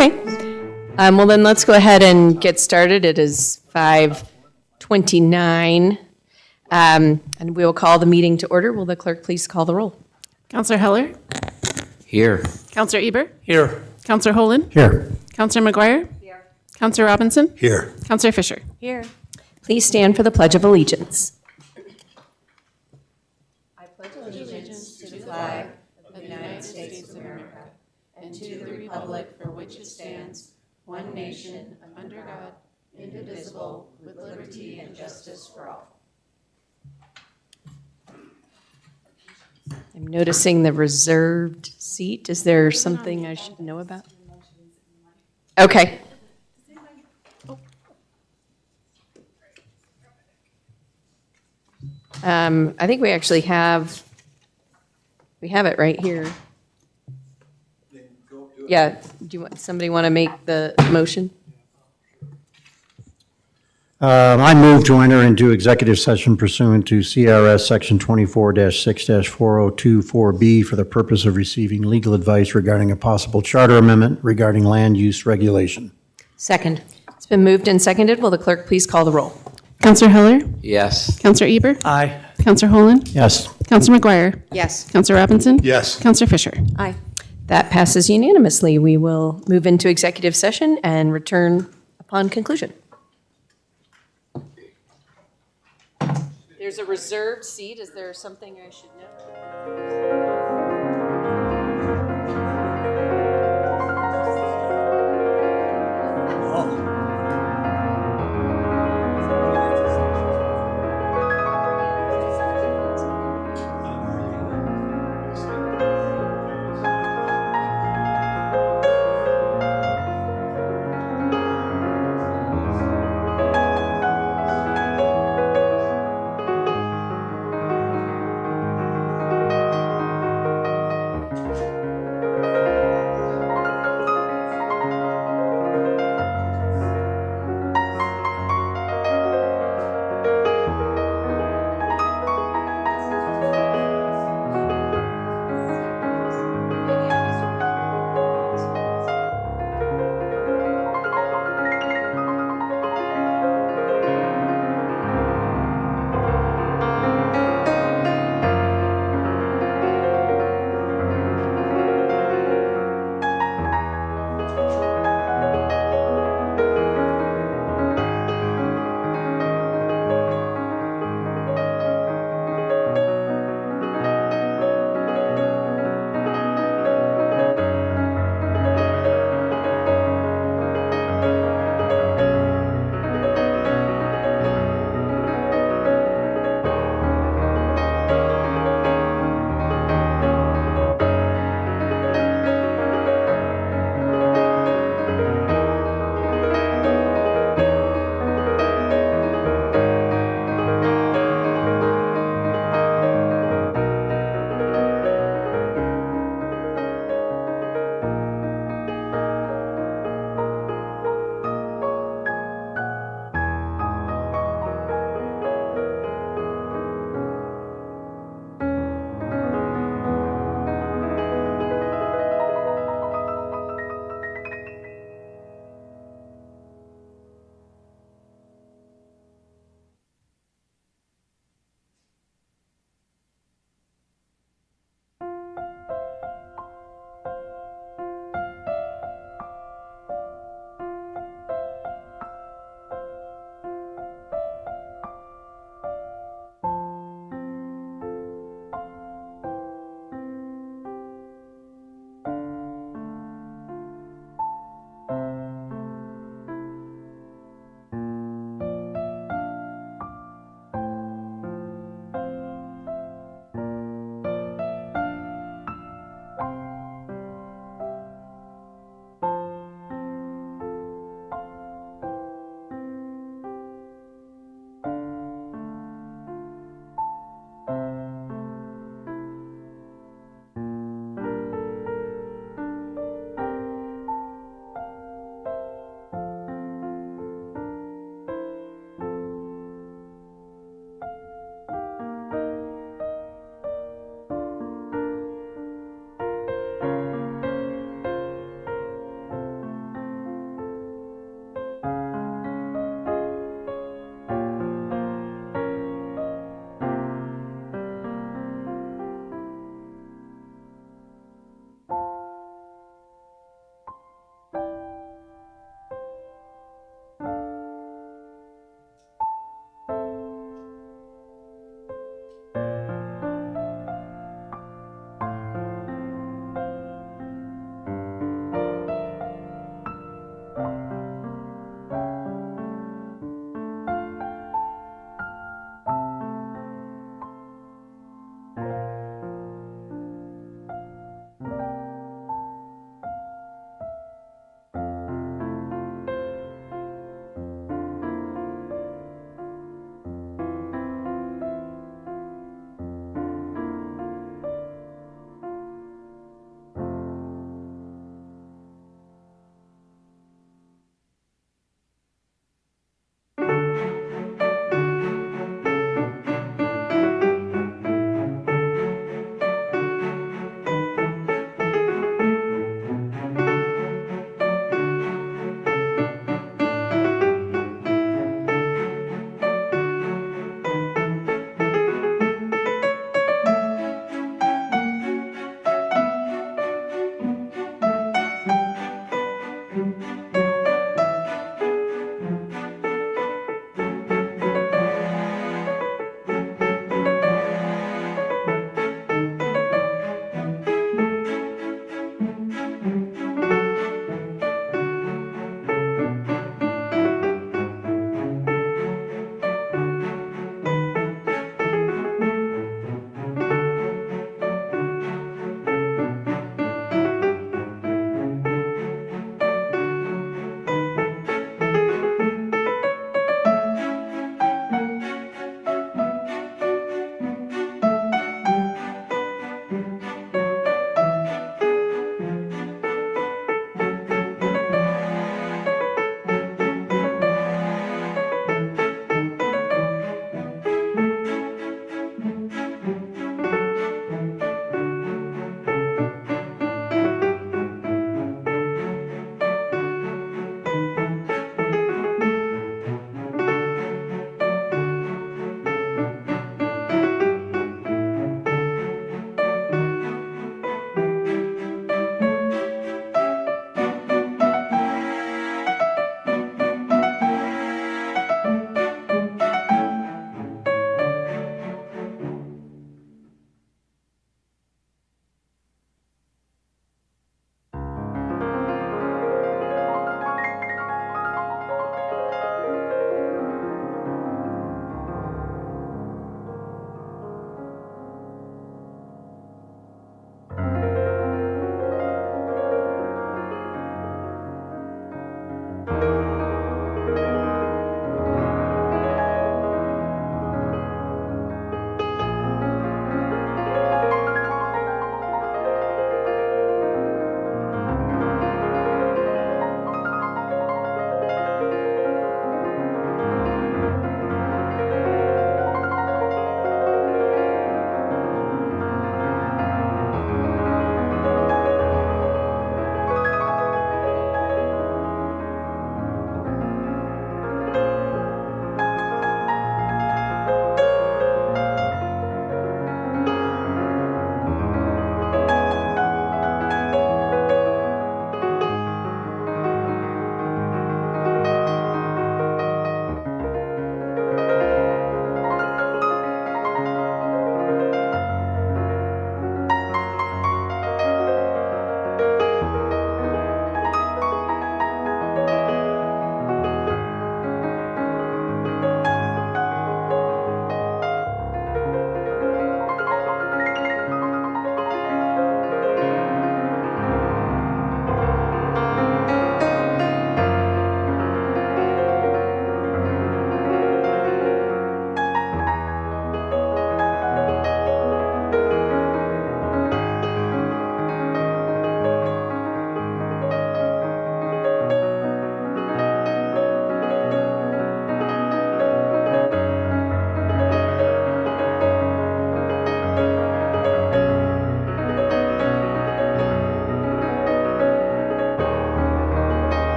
Okay. Well, then let's go ahead and get started. It is 5:29. And we will call the meeting to order. Will the clerk please call the roll? Counselor Heller? Here. Counselor Eber? Here. Counselor Holen? Here. Counselor McGuire? Here. Counselor Robinson? Here. Counselor Fisher? Here. Please stand for the Pledge of Allegiance. I'm noticing the reserved seat. Is there something I should know about? Okay. I think we actually have it right here. Yeah, somebody want to make the motion? I move to enter into executive session pursuant to CRS Section 24-6-4024B for the purpose of receiving legal advice regarding a possible charter amendment regarding land use regulation. Second. It's been moved and seconded. Will the clerk please call the roll? Counselor Heller? Yes. Counselor Eber? Aye. Counselor Holen? Yes. Counselor McGuire? Yes. Counselor Robinson? Yes. Counselor Fisher? Aye. That passes unanimously. We will move into executive session and return upon conclusion. There's a reserved seat. Is there something I should know?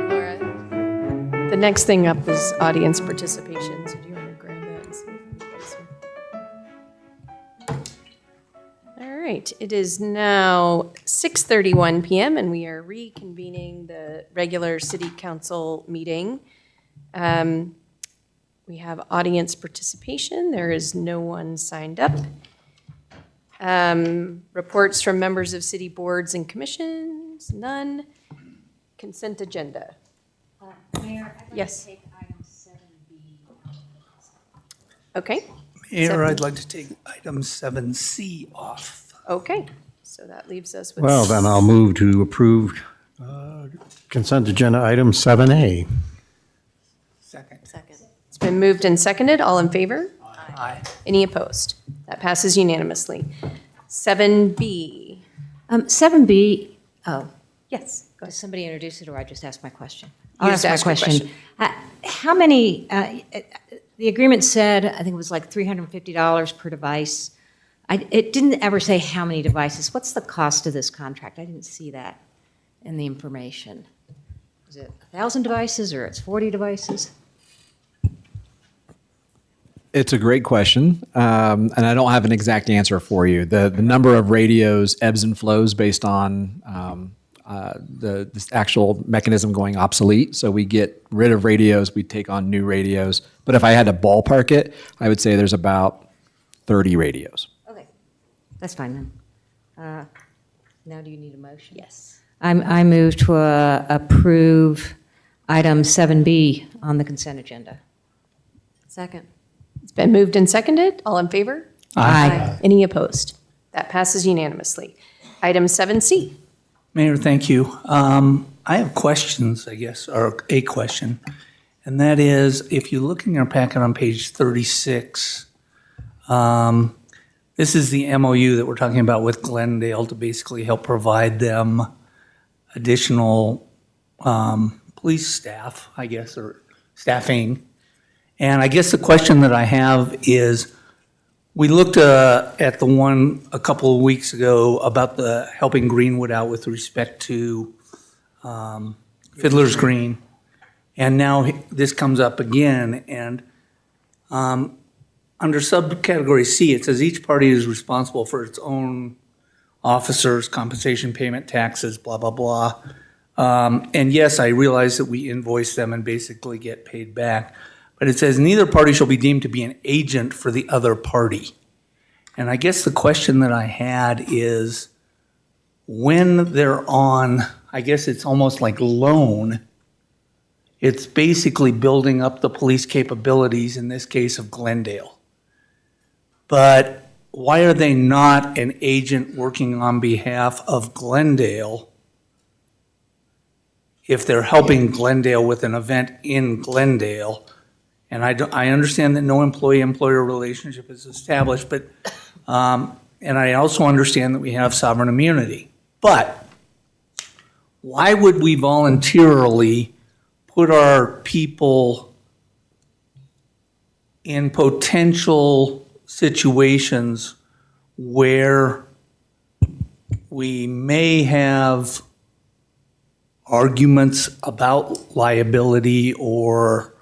Laura, the next thing up is audience participation, so do you want to grab that and see if anybody's here? All right, it is now 6:31 PM, and we are reconvening the regular city council meeting. We have audience participation. There is no one signed up. Reports from members of city boards and commissions, none. Consent agenda. Mayor, I'd like Yes. to take item 7B. Okay, Mayor, I'd like to take item 7C off. okay. So that leaves us with. Well, then I'll move to approve consent agenda item 7A. Second. It's been moved and seconded. All in favor? Aye. Any opposed? That passes unanimously. 7B. 7B, oh, Yes, go does ahead. somebody introduce it, or I just ask my question? You I'll just ask my ask your question. How many, the agreement said, I think it was like $350 per device. It didn't ever say how many devices. What's the cost of this contract? I didn't see that in the information. Is it 1,000 devices, or it's 40 devices? It's a great question, and I don't have an exact answer for you. The number of radios ebbs and flows based on the actual mechanism going obsolete. So we get rid of radios, we take on new radios. But if I had to ballpark it, I would say there's about 30 radios. Okay, that's fine then. Now do you need a motion? Yes. I move to approve item 7B on the consent agenda. Second. It's been moved and seconded. All in favor? Aye. Any opposed? That passes unanimously. Item 7C. Mayor, thank you. I have questions, I guess, or a question. And that is, if you look in your packet on page 36, this is the MOU that we're talking about with Glendale to basically help provide them additional police staff, I guess, or staffing. And I guess the question that I have is, we looked at the one a couple of weeks ago about the helping Greenwood out with respect to Fiddler's Green. And now this comes up again, and under subcategory C, it says each party is responsible for its own officers, compensation payment, taxes, blah, blah, blah. And yes, I realize that we invoice them and basically get paid back. But it says neither party shall be deemed to be an agent for the other party. And I guess the question that I had is, when they're on, I guess it's almost like loan, it's basically building up the police capabilities, in this case of Glendale. But why are they not an agent working on behalf of Glendale if they're helping Glendale with an event in Glendale? And I understand that no employee-employer relationship is established, but, and I also understand that we have sovereign immunity. But why would we voluntarily put our people in potential situations where we may have arguments about liability or,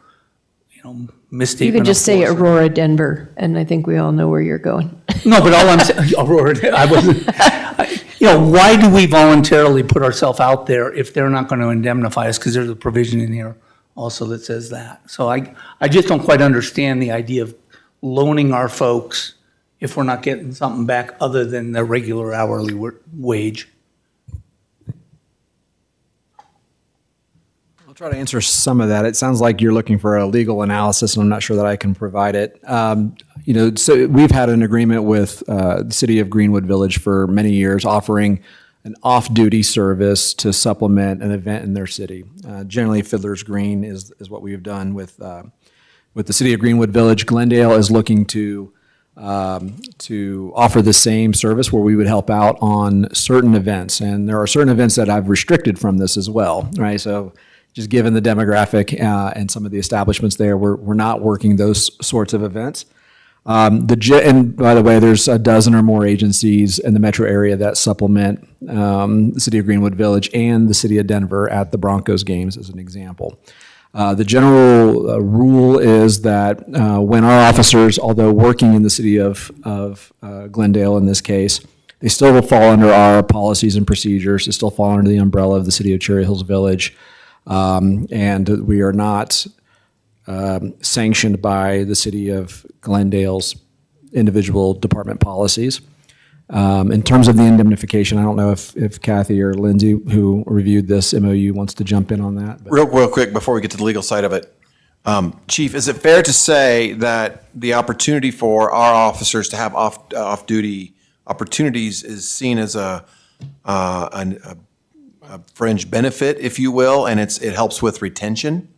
misstatement. You could just of say force. Aurora, Denver, and I think we all know where you're going. No, but all I'm saying, Aurora, I wasn't, why do we voluntarily put ourselves out there if they're not going to indemnify us? Because there's a provision in here also that says that. So I just don't quite understand the idea of loaning our folks if we're not getting something back other than the regular hourly wage. I'll try to answer some of that. It sounds like you're looking for a legal analysis, and I'm not sure that I can provide it. So we've had an agreement with the city of Greenwood Village for many years, offering an off-duty service to supplement an event in their city. Generally, Fiddler's Green is what we have done with the city of Greenwood Village. Glendale is looking to offer the same service where we would help out on certain events, and there are certain events that I've restricted from this as well, right? So just given the demographic and some of the establishments there, we're not working those sorts of events. And by the way, there's a dozen or more agencies in the metro area that supplement the city of Greenwood Village and the city of Denver at the Broncos games, as an example. The general rule is that when our officers, although working in the city of Glendale in this case, they still will fall under our policies and procedures. They still fall under the umbrella of the city of Cherry Hills Village. And we are not sanctioned by the city of Glendale's individual department policies. In terms of the indemnification, I don't know if Kathy or Lindsay, who reviewed this MOU, wants to jump in on that. But. Real quick, before we get to the legal side of it, Chief, is it fair to say that the opportunity for our officers to have off-duty opportunities is seen as a fringe benefit, if you will, and it helps with retention?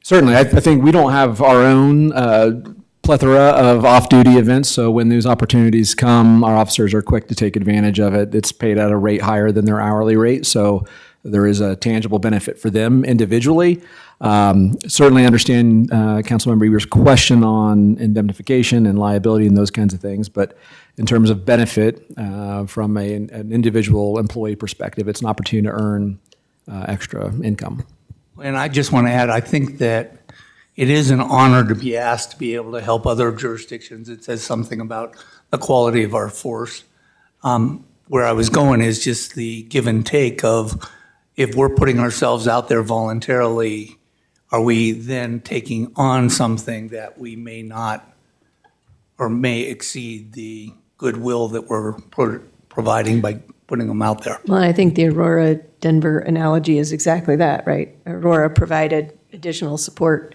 Certainly. I think we don't have our own plethora of off-duty events, so when those opportunities come, our officers are quick to take advantage of it. It's paid at a rate higher than their hourly rate, so there is a tangible benefit for them individually. Certainly understand Councilmember Eber's question on indemnification and liability and those kinds of things, but in terms of benefit from an individual employee perspective, it's an opportunity to earn extra income. And I just want to add, I think that it is an honor to be asked to be able to help other jurisdictions. It says something about the quality of our force. Where I was going is just the give and take of if we're putting ourselves out there voluntarily, are we then taking on something that we may not or may exceed the goodwill that we're providing by putting them out there? Well, I think the Aurora, Denver analogy is exactly that, right? Aurora provided additional support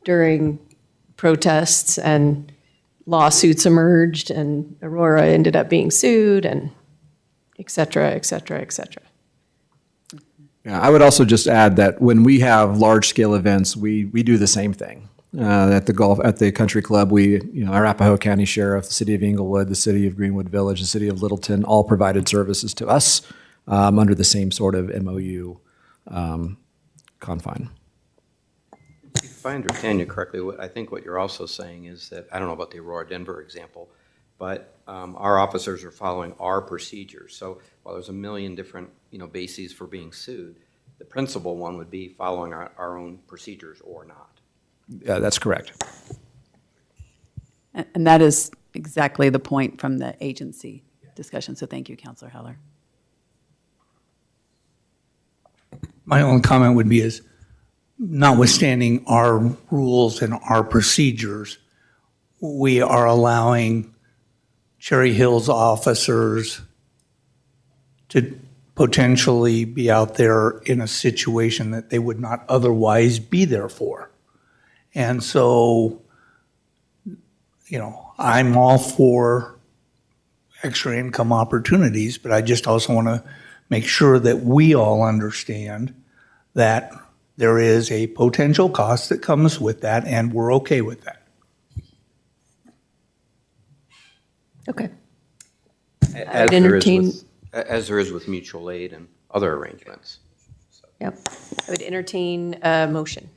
during protests and lawsuits emerged and Aurora ended up being sued and et cetera, et cetera, et cetera. Yeah, I would also just add that when we have large-scale events, we do the same thing. At the country club, Arapahoe County Sheriff, the city of Englewood, the city of Greenwood Village, the city of Littleton, all provided services to us under the same sort of MOU confine. If I understand you correctly, I think what you're also saying is that, I don't know about the Aurora Denver example, but our officers are following our procedures. So while there's a million different bases for being sued, the principal one would be following our own procedures or not. Yeah, that's correct. And that is exactly the point from the agency discussion. So thank you, Councilor Heller. My only comment would be is, notwithstanding our rules and our procedures, we are allowing Cherry Hills officers to potentially be out there in a situation that they would not otherwise be there for. And so, I'm all for extra income opportunities, but I just also want to make sure that we all understand that there is a potential cost that comes with that, and we're okay with that. Okay. As there is with mutual aid and other arrangements. Yep. I would entertain a motion.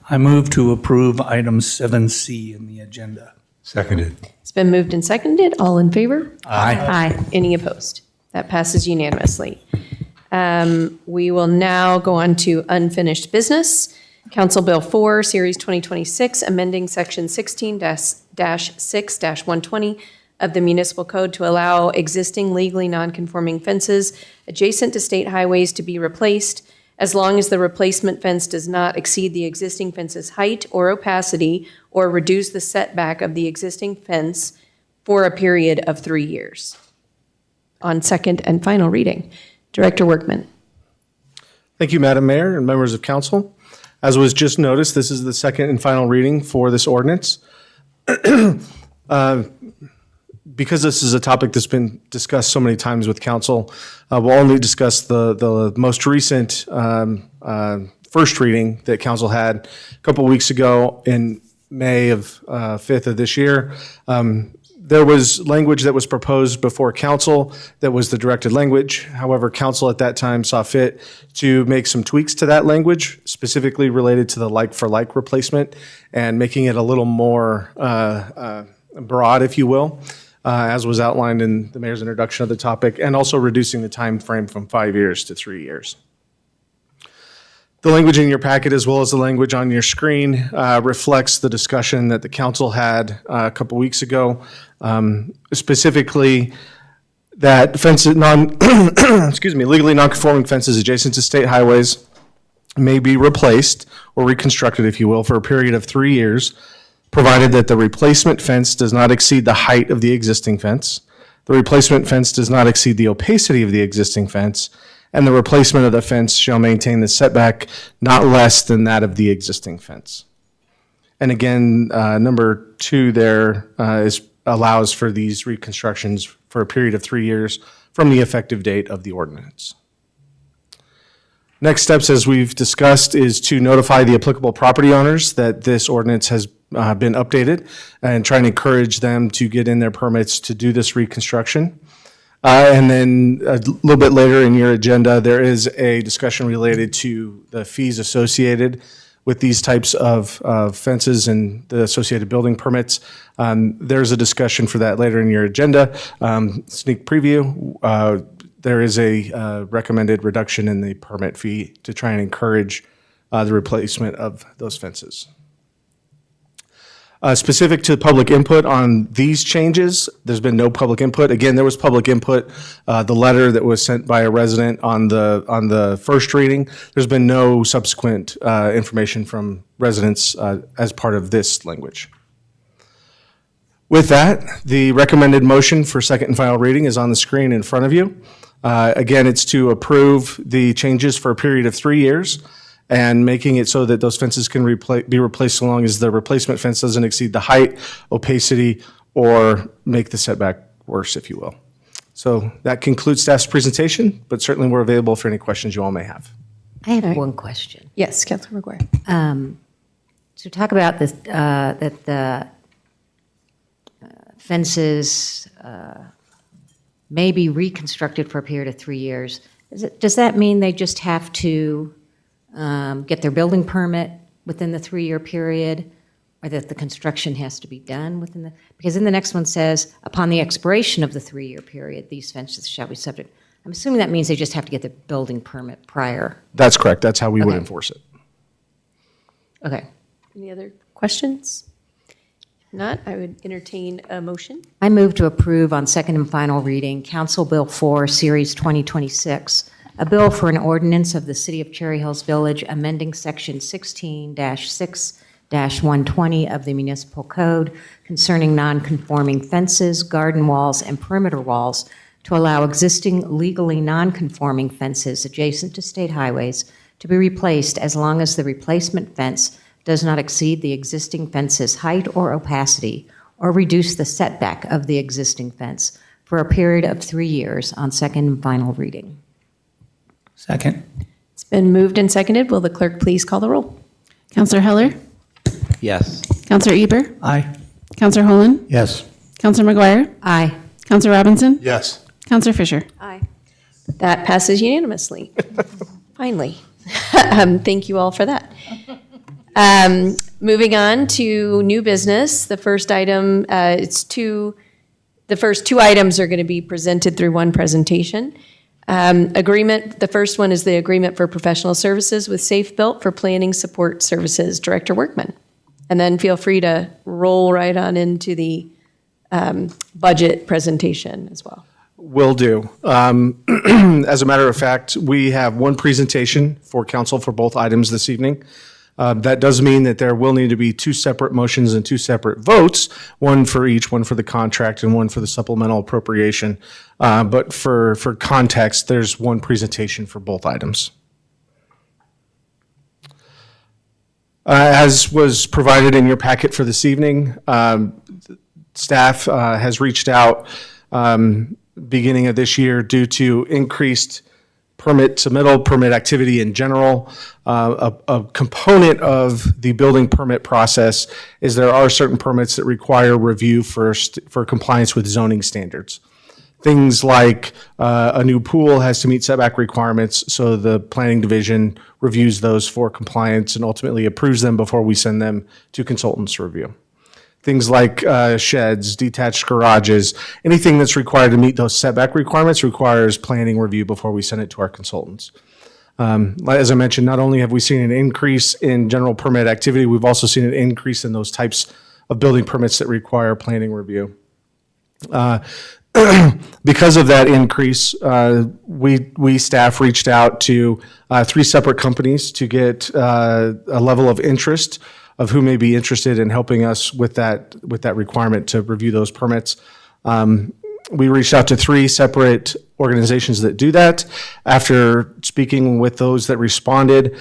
I move to approve item 7C in the agenda. Seconded. It's been moved and seconded. All in favor? Aye. Any opposed? That passes unanimously. We will now go on to unfinished business. Council Bill 4, Series 2026, amending Section 16-6-120 of the Municipal Code to allow existing legally nonconforming fences adjacent to state highways to be replaced as long as the replacement fence does not exceed the existing fence's height or opacity or reduce the setback of the existing fence for a period of 3 years. On second and final reading. Director Workman. Thank you, Madam Mayor and members of council. As was just noticed, this is the second and final reading for this ordinance. Because this is a topic that's been discussed so many times with council, we'll only discuss the most recent first reading that council had a couple weeks ago in May of 5th of this year. There was language that was proposed before council that was the directed language. However, council at that time saw fit to make some tweaks to that language, specifically related to the like-for-like replacement and making it a little more broad, if you will, as was outlined in the mayor's introduction of the topic, and also reducing the time frame from 5 years to 3 years. The language in your packet, as well as the language on your screen, reflects the discussion that the council had a couple weeks ago, specifically that fences, legally nonconforming fences adjacent to state highways may be replaced or reconstructed, if you will, for a period of 3 years, provided that the replacement fence does not exceed the height of the existing fence, the replacement fence does not exceed the opacity of the existing fence, and the replacement of the fence shall maintain the setback not less than that of the existing fence. And again, number 2 there allows for these reconstructions for a period of 3 years from the effective date of the ordinance. Next steps, as we've discussed, is to notify the applicable property owners that this ordinance has been updated and try and encourage them to get in their permits to do this reconstruction. And then a little bit later in your agenda, there is a discussion related to the fees associated with these types of fences and the associated building permits. There's a discussion for that later in your agenda. Sneak preview, there is a recommended reduction in the permit fee to try and encourage the replacement of those fences. Specific to public input on these changes, there's been no public input. Again, there was public input, the letter that was sent by a resident on the first reading. There's been no subsequent information from residents as part of this language. With that, the recommended motion for second and final reading is on the screen in front of you. Again, it's to approve the changes for a period of 3 years and making it so that those fences can be replaced so long as the replacement fence doesn't exceed the height, opacity, or make the setback worse, if you will. So that concludes staff's presentation, but certainly we're available for any questions you all may have. I have one question. Yes, Councilor McGuire. So talk about this, that the fences may be reconstructed for a period of 3 years. Does that mean they just have to get their building permit within the 3-year period, or that the construction has to be done within because then the next one says, upon the expiration of the 3-year period, these fences shall be subject. I'm assuming that means they just have to get the building permit prior. That's correct. That's how we would Okay. enforce it. Okay. Any other questions? If not, I would entertain a motion. I move to approve on second and final reading Council Bill 4, Series 2026, a bill for an ordinance of the City of Cherry Hills Village amending Section 16-6-120 of the Municipal Code concerning non-conforming fences, garden walls, and perimeter walls to allow existing legally non-conforming fences adjacent to state highways to be replaced as long as the replacement fence does not exceed the existing fence's height or opacity or reduce the setback of the existing fence for a period of 3 years on second and final reading. Second. It's been moved and seconded. Will the clerk please call the roll? Counselor Heller? Yes. Counselor Eber? Aye. Counselor Holen? Yes. Counselor McGuire? Aye. Counselor Robinson? Yes. Counselor Fisher? Aye. That passes unanimously. Finally. Thank you all for that. Moving on to new business, the first item, the first two items are going to be presented through one presentation. Agreement, the first one is the agreement for professional services with Safe Built for planning support services, Director Workman. And then feel free to roll right on into the budget presentation as well. Will do. As a matter of fact, we have one presentation for council for both items this evening. That does mean that there will need to be two separate motions and two separate votes, one for each, one for the contract and one for the supplemental appropriation. But for context, there's one presentation for both items. As was provided in your packet for this evening, staff has reached out beginning of this year due to increased permit submittal, permit activity in general. A component of the building permit process is there are certain permits that require review first for compliance with zoning standards. Things like a new pool has to meet setback requirements, so the planning division reviews those for compliance and ultimately approves them before we send them to consultants to review. Things like sheds, detached garages, anything that's required to meet those setback requirements requires planning review before we send it to our consultants. As I mentioned, not only have we seen an increase in general permit activity, we've also seen an increase in those types of building permits that require planning review. Because of that increase, we staff reached out to three separate companies to get a level of interest of who may be interested in helping us with that requirement to review those permits. We reached out to three separate organizations that do that. After speaking with those that responded,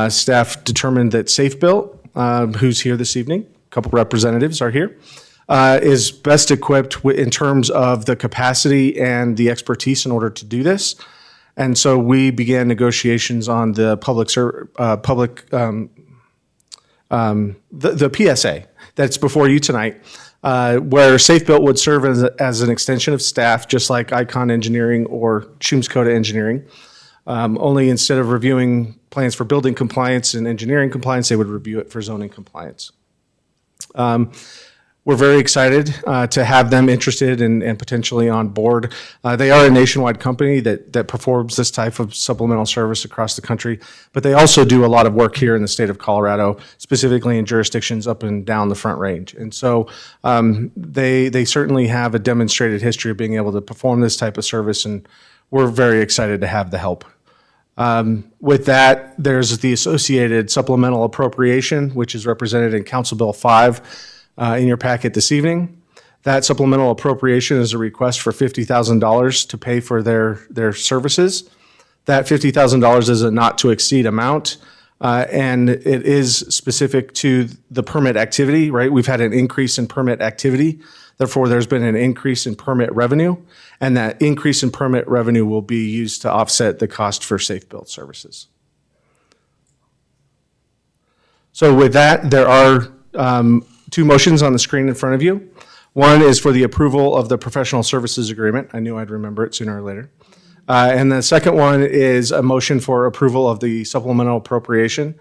staff determined that Safe Built, who's here this evening, a couple representatives are here, is best equipped in terms of the capacity and the expertise in order to do this. And so we began negotiations on the the PSA that's before you tonight, where Safe Built would serve as an extension of staff, just like Icon Engineering or Schum's Coda Engineering. Only instead of reviewing plans for building compliance and engineering compliance, they would review it for zoning compliance. We're very excited to have them interested and potentially on board. They are a nationwide company that performs this type of supplemental service across the country, but they also do a lot of work here in the state of Colorado, specifically in jurisdictions up and down the Front Range. And so they certainly have a demonstrated history of being able to perform this type of service, and we're very excited to have the help. With that, there's the associated supplemental appropriation, which is represented in Council Bill 5. In your packet this evening. That supplemental appropriation is a request for $50,000 to pay for their services. That $50,000 is a not to exceed amount, and it is specific to the permit activity, right? We've had an increase in permit activity. Therefore, there's been an increase in permit revenue, and that increase in permit revenue will be used to offset the cost for Safe Built services. So with that, there are two motions on the screen in front of you. One is for the approval of the professional services agreement. I knew I'd remember it sooner or later. And the second one is a motion for approval of the supplemental appropriation.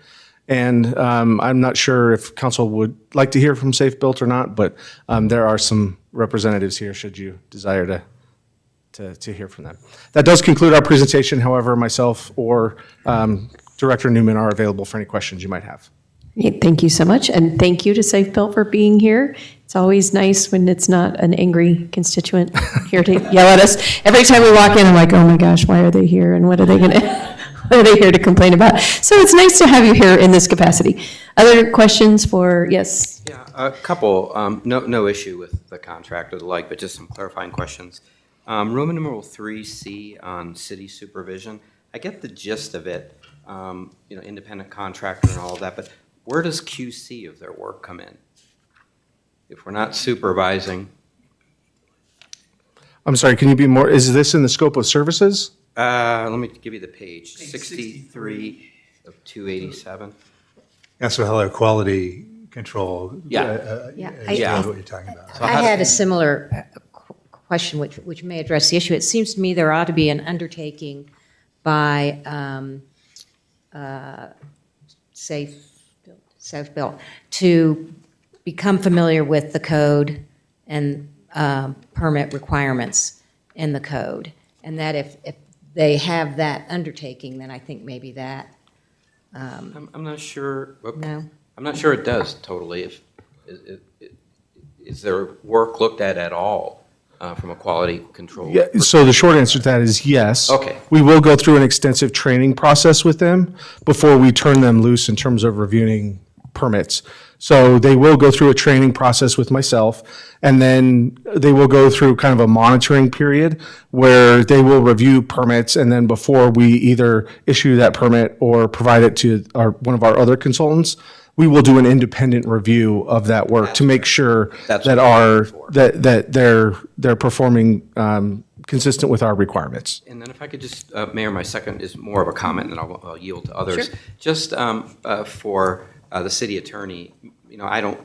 And I'm not sure if council would like to hear from Safe Built or not, but there are some representatives here should you desire to hear from them. That does conclude our presentation. However, myself or Director Newman are available for any questions you might have. Thank you so much, and thank you to Safe Built for being here. It's always nice when it's not an angry constituent here to yell at us. Every time we walk in, I'm like, oh my gosh, why are they here, and what are they here to complain about? So it's nice to have you here in this capacity. Other questions for, yes? Yeah, a couple. No issue with the contract or the like, but just some clarifying questions. Roman numeral 3C on city supervision. I get the gist of it, independent contractor and all of that, but where does QC of their work come in? If we're not supervising. I'm sorry, can you be more, is this in the scope of services? Let me give you the page, 63 of 287. Yeah, so hello, quality control. Yeah. Yeah, What you're talking about. I had a similar question which may address the issue. It seems to me there ought to be an undertaking by Safe self-built, to become familiar with the code and permit requirements in the code. And that if they have that undertaking, then I think maybe that, I'm not sure. no? I'm not sure it does totally. Is there work looked at all from a quality control? Yeah, so the short answer to that is yes. Okay. We will go through an extensive training process with them before we turn them loose in terms of reviewing permits. So they will go through a training process with myself, and then they will go through kind of a monitoring period where they will review permits, and then before we either issue that permit or provide it to one of our other consultants, we will do an independent review of that work to make sure That's that what I'm looking for. that they're performing consistent with our requirements. And then if I could just, Mayor, my second is more of a comment, and I'll yield to others. Just for the city attorney, I don't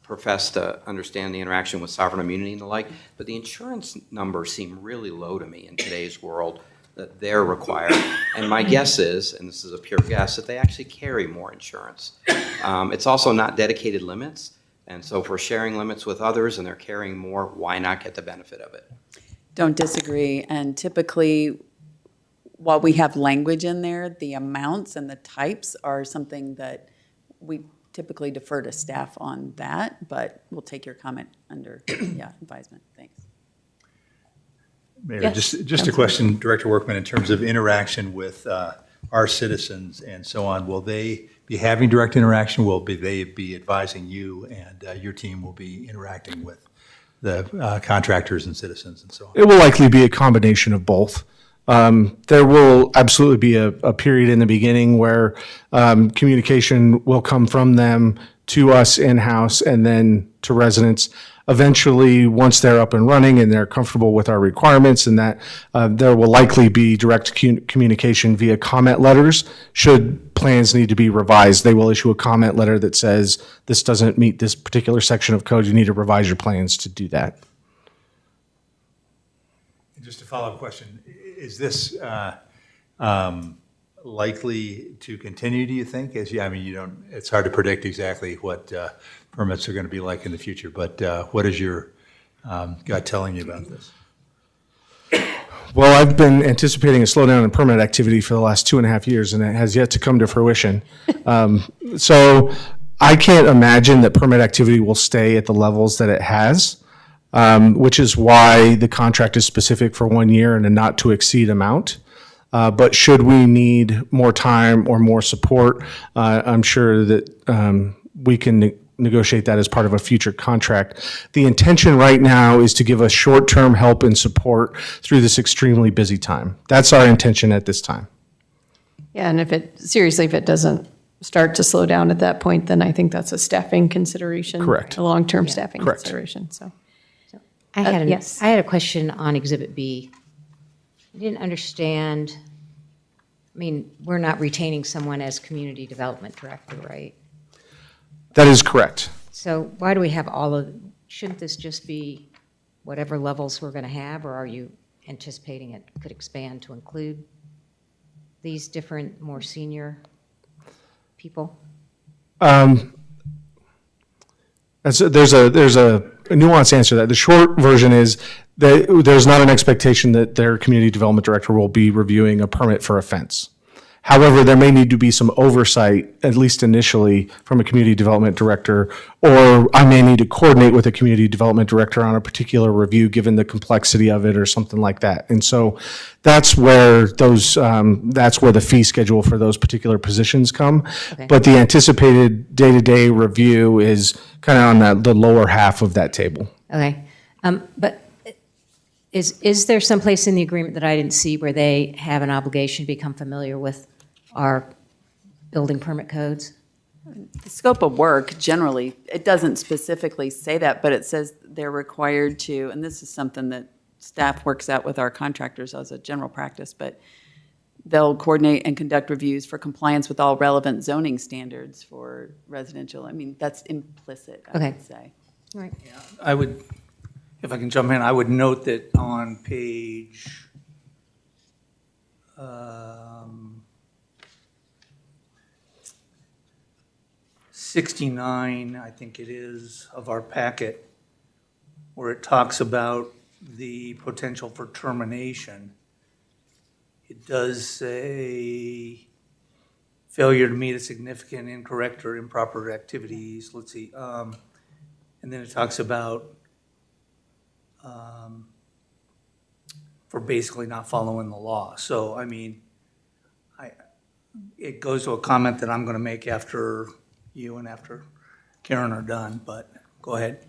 profess to understand the interaction with sovereign immunity and the like, but the insurance numbers seem really low to me in today's world that they're required. And my guess is, and this is a pure guess, that they actually carry more insurance. It's also not dedicated limits, and so if we're sharing limits with others and they're carrying more, why not get the benefit of it? Don't disagree. And typically, while we have language in there, the amounts and the types are something that we typically defer to staff on that, but we'll take your comment under advisement. Thanks. Mayor, Yes, just a question, Director Workman, in terms of interaction with our citizens and so on, will they be having direct interaction? Will they be advising you, and your team will be interacting with the contractors and citizens and so on? It will likely be a combination of both. There will absolutely be a period in the beginning where communication will come from them to us in-house and then to residents. Eventually, once they're up and running and they're comfortable with our requirements, and that there will likely be direct communication via comment letters. Should plans need to be revised, they will issue a comment letter that says, this doesn't meet this particular section of code, you need to revise your plans to do that. Just a follow-up question, is this likely to continue, do you think? It's hard to predict exactly what permits are going to be like in the future, but what is your gut telling you about this? Well, I've been anticipating a slowdown in permit activity for the last 2.5 years, and it has yet to come to fruition. So I can't imagine that permit activity will stay at the levels that it has, which is why the contract is specific for 1 year and a not to exceed amount. But should we need more time or more support, I'm sure that we can negotiate that as part of a future contract. The intention right now is to give us short-term help and support through this extremely busy time. That's our intention at this time. Yeah, and if it doesn't start to slow down at that point, then I think that's a staffing consideration. Correct. A long-term staffing Correct. consideration, so. I had yes. I had a question on Exhibit B. I didn't understand, we're not retaining someone as community development director, right? That is correct. So why do we have shouldn't this just be whatever levels we're going to have, or are you anticipating it could expand to include these different, more senior people? There's a nuanced answer to that. The short version is that there's not an expectation that their community development director will be reviewing a permit for a fence. However, there may need to be some oversight, at least initially, from a community development director, or I may need to coordinate with a community development director on a particular review, given the complexity of it or something like that. And so that's where the fee schedule for those particular positions come. Okay. But the anticipated day-to-day review is kind of on the lower half of that table. Okay, but is there someplace in the agreement that I didn't see where they have an obligation to become familiar with our building permit codes? The scope of work, generally, it doesn't specifically say that, but it says they're required to, and this is something that staff works out with our contractors as a general practice, but they'll coordinate and conduct reviews for compliance with all relevant zoning standards for residential. That's implicit, I Okay. would say. Right. I would, if I can jump in, I would note that on page 6, 69, I think it is, of our packet, where it talks about the potential for termination. It does say failure to meet a significant incorrect or improper activities, let's see. And then it talks about for basically not following the law. So, I mean, it goes to a comment that I'm going to make after you and after Karen are done, but go ahead.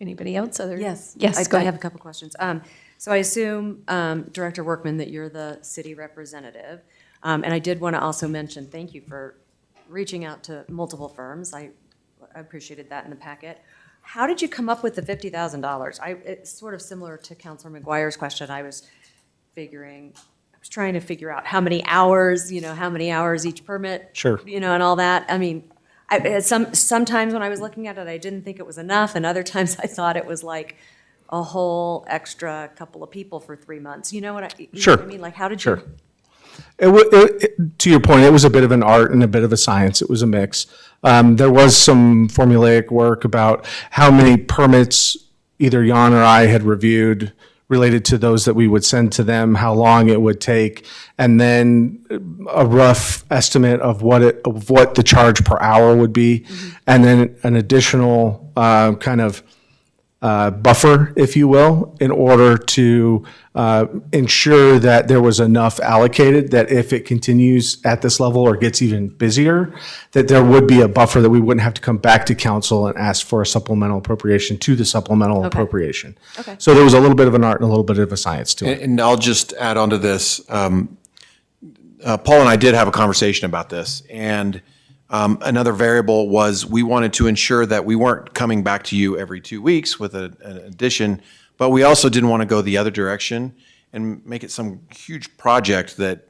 Anybody else? Yes. Yes, go I ahead. have a couple questions. So I assume, Director Workman, that you're the city representative. And I did want to also mention, thank you for reaching out to multiple firms. I appreciated that in the packet. How did you come up with the $50,000? It's sort of similar to Councilor McGuire's question. I was trying to figure out how many hours, how many hours each permit. Sure. And all that. I mean, sometimes when I was looking at it, I didn't think it was enough, and other times I thought it was like a whole extra couple of people for 3 months. You know what I Sure. mean? Like, how did Sure. you? To your point, it was a bit of an art and a bit of a science. It was a mix. There was some formulaic work about how many permits either Jan or I had reviewed related to those that we would send to them, how long it would take, and then a rough estimate of what the charge per hour would be, and then an additional kind of buffer, if you will, in order to ensure that there was enough allocated that if it continues at this level or gets even busier, that there would be a buffer that we wouldn't have to come back to council and ask for a supplemental appropriation to the supplemental appropriation. Okay. So there was a little bit of an art and a little bit of a science to it. And I'll just add on to this. Paul and I did have a conversation about this, and another variable was we wanted to ensure that we weren't coming back to you every 2 weeks with an addition, but we also didn't want to go the other direction and make it some huge project that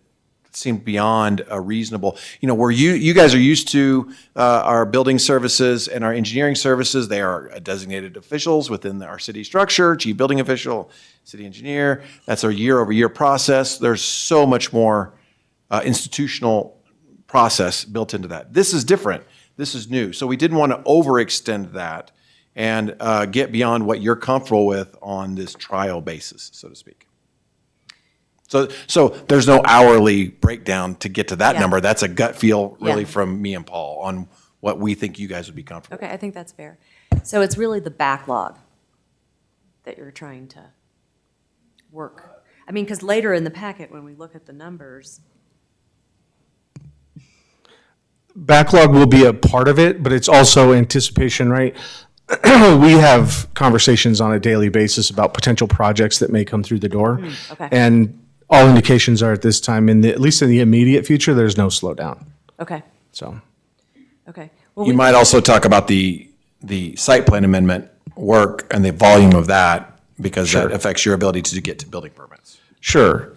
seemed beyond a reasonable, where you guys are used to our building services and our engineering services. They are designated officials within our city structure, chief building official, city engineer. That's our year-over-year process. There's so much more institutional process built into that. This is different. This is new. So we didn't want to overextend that and get beyond what you're comfortable with on this trial basis, so to speak. So there's no hourly breakdown to get to that Yeah. number. That's a gut feel really Yeah. from me and Paul on what we think you guys would be comfortable with. Okay, I think that's fair. So it's really the backlog that you're trying to work. I mean, because later in the packet, when we look at the numbers, Backlog will be a part of it, but it's also anticipation, right? We have conversations on a daily basis about potential projects that may come through the door. okay. And all indications are at this time, at least in the immediate future, there's no slowdown. okay, So okay. Well, You might also talk about the site plan amendment work and the volume of that, because that affects your ability to get to building permits. Sure.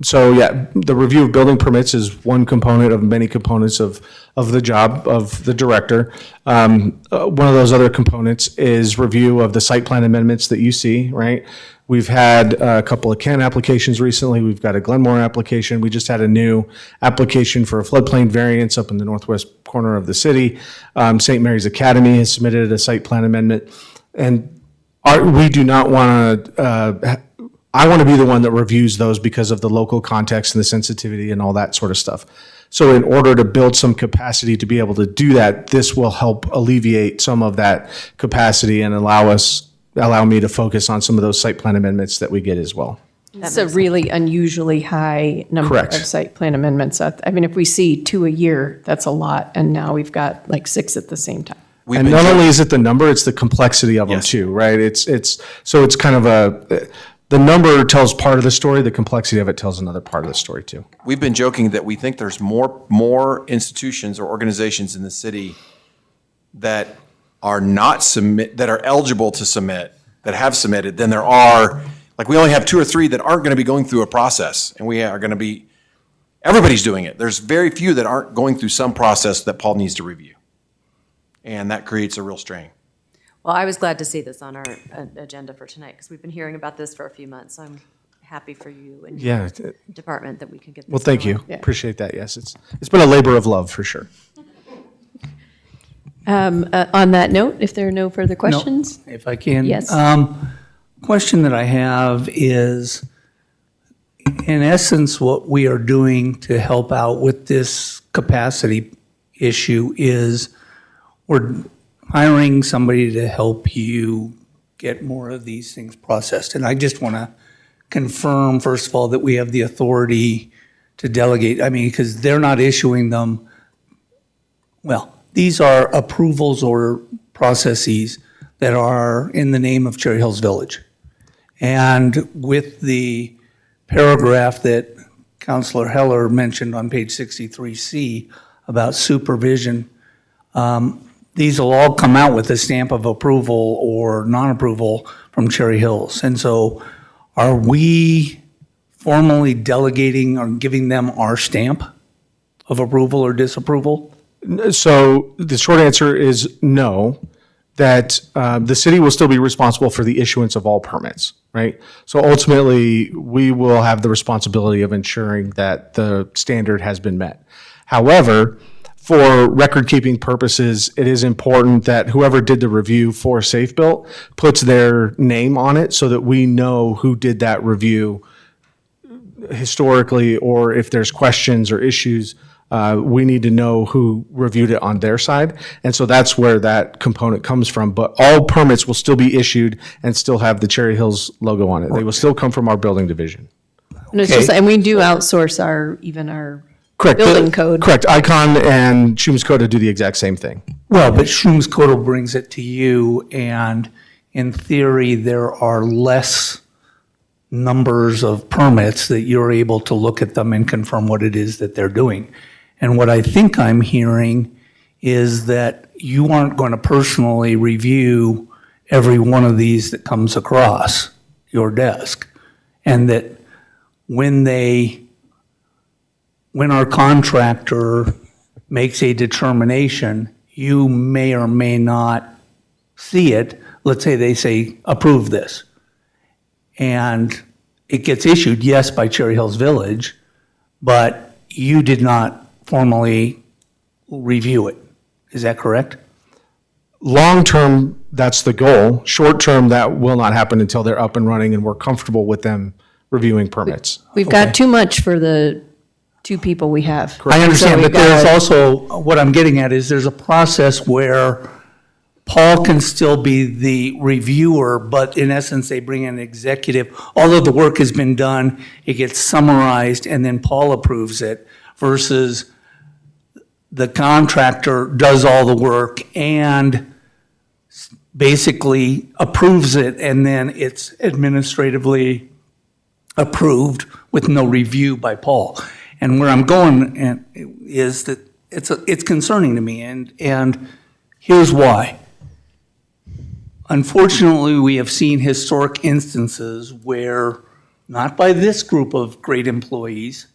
So yeah, the review of building permits is one component of many components of the job of the director. One of those other components is review of the site plan amendments that you see, right? We've had a couple of Ken applications recently. We've got a Glenmore application. We just had a new application for a floodplain variance up in the northwest corner of the city. St. Mary's Academy has submitted a site plan amendment. And we do not want to, I want to be the one that reviews those because of the local context and the sensitivity and all that sort of stuff. So in order to build some capacity to be able to do that, this will help alleviate some of that capacity and allow me to focus on some of those site plan amendments that we get as well. It's a really unusually high number Correct. of site plan amendments. I mean, if we see 2 a year, that's a lot, and now we've got like 6 at the same time. We've And been not joking- only is it the number, it's the complexity of them Yes. too, right? So it's kind of the number tells part of the story, the complexity of it tells another part of the story too. We've been joking that we think there's more institutions or organizations in the city that are that are eligible to submit, that have submitted, than there are, like we only have 2 or 3 that aren't going to be going through a process, and we are going to be, everybody's doing it. There's very few that aren't going through some process that Paul needs to review. And that creates a real strain. well, I was glad to see this on our agenda for tonight, because we've been hearing about this for a few months. So I'm happy for you and your Yeah. department that we can get this. Well, thank going. you. Appreciate that. Yes, it's been a labor of love for sure. On that note, if there are no further questions? If I can. Yes. Question that I have is, in essence, what we are doing to help out with this capacity issue is we're hiring somebody to help you get more of these things processed. And I just want to confirm, first of all, that we have the authority to delegate. I mean, because they're not issuing them. Well, these are approvals or processes that are in the name of Cherry Hills Village. And with the paragraph that Councilor Heller mentioned on page 63C about supervision, these will all come out with a stamp of approval or non-approval from Cherry Hills. And so are we formally delegating or giving them our stamp of approval or disapproval? So the short answer is no, that the city will still be responsible for the issuance of all permits, right? So ultimately, we will have the responsibility of ensuring that the standard has been met. However, for record-keeping purposes, it is important that whoever did the review for Safe Built puts their name on it so that we know who did that review historically, or if there's questions or issues, we need to know who reviewed it on their side. And so that's where that component comes from. But all permits will still be issued and still have the Cherry Hills logo on it. They will still come from our building division. And it's just, and we do outsource our Correct. building code. Correct. Icon and Schum's Coda do the exact same thing. Well, but Schum's Coda brings it to you, and in theory, there are less numbers of permits that you're able to look at them and confirm what it is that they're doing. And what I think I'm hearing is that you aren't going to personally review every one of these that comes across your desk. And that when our contractor makes a determination, you may or may not see it. Let's say they say, approve this. And it gets issued, yes, by Cherry Hills Village, but you did not formally review it. Is that correct? Long-term, that's the goal. Short-term, that will not happen until they're up and running and we're comfortable with them reviewing permits. We've got too much for the two people we have. I understand, So but we've there's got- also, what I'm getting at is there's a process where Paul can still be the reviewer, but in essence, they bring in an executive. Although the work has been done, it gets summarized, and then Paul approves it, versus the contractor does all the work and basically approves it, and then it's administratively approved with no review by Paul. And where I'm going is that it's concerning to me, and here's why. Unfortunately, we have seen historic instances where, not by this group of great employees,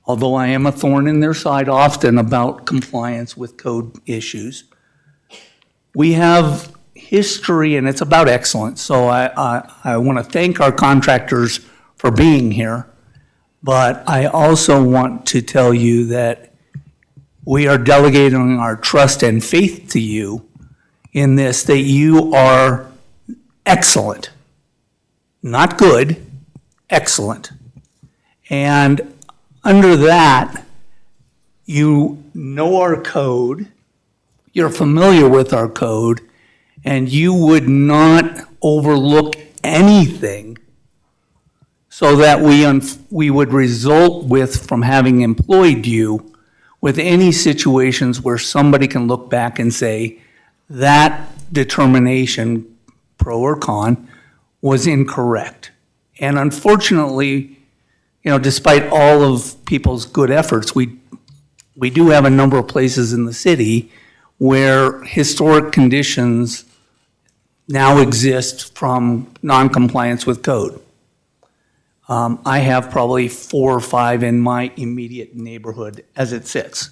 although I am a thorn in their side often about compliance with code issues, we have history, and it's about excellence. So I want to thank our contractors for being here, but I also want to tell you that we are delegating our trust and faith to you in this, that you are excellent, not good, excellent. And under that, you know our code, you're familiar with our code, and you would not overlook anything so that we would result with, from having employed you, with any situations where somebody can look back and say, that determination, pro or con, was incorrect. And unfortunately, despite all of people's good efforts, we do have a number of places in the city where historic conditions now exist from non-compliance with code. I have probably 4 or 5 in my immediate neighborhood as it sits.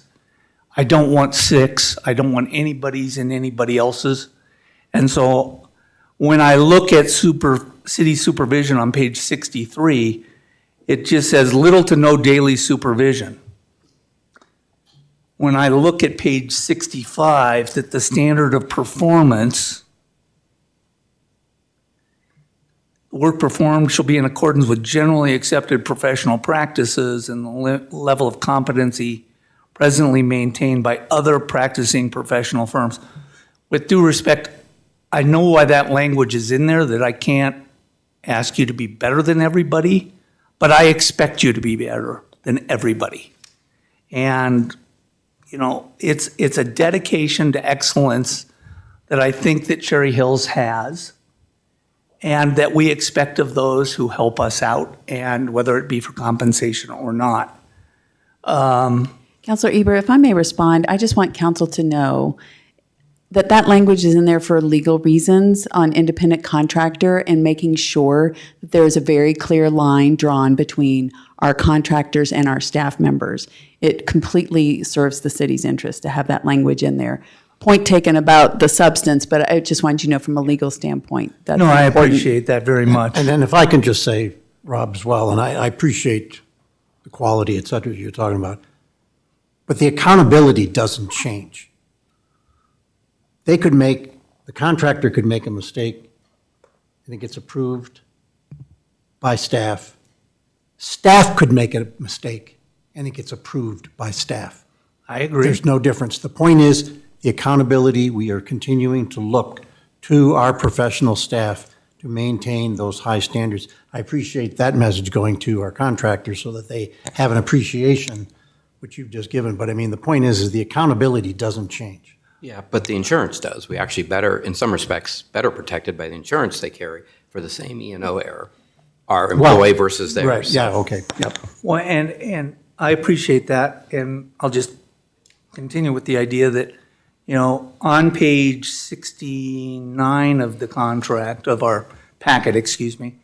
I don't want 6. I don't want anybody's and anybody else's. And so when I look at city supervision on page 63, it just says little to no daily supervision. when I look at page 65, that the standard of performance, work performed shall be in accordance with generally accepted professional practices and the level of competency presently maintained by other practicing professional firms. With due respect, I know why that language is in there, that I can't ask you to be better than everybody, but I expect you to be better than everybody. And, you know, it's a dedication to excellence that I think that Cherry Hills has, and that we expect of those who help us out, and whether it be for compensation or not. Counselor Eber, if I may respond, I just want council to know that that language is in there for legal reasons on independent contractor and making sure that there is a very clear line drawn between our contractors and our staff members. It completely serves the city's interest to have that language in there. Point taken about the substance, but I just wanted you to know from a legal standpoint, that's No, I important. appreciate that very much. And then if I can just say, Rob, as well, and I appreciate the quality, et cetera, you're talking about, but the accountability doesn't change. The contractor could make a mistake, and it gets approved by staff. Staff could make a mistake, and it gets approved by staff. I agree. There's no difference. The point is, the accountability, we are continuing to look to our professional staff to maintain those high standards. I appreciate that message going to our contractors so that they have an appreciation, which you've just given. But I mean, the point is the accountability doesn't change. Yeah, but the insurance does. We actually in some respects, better protected by the insurance they carry for the same E&O error, our employee versus theirs. Right, yeah, okay, yep. Well, and I appreciate that, and I'll just continue with the idea that, you know, on page 69 of the contract, of our packet, excuse me,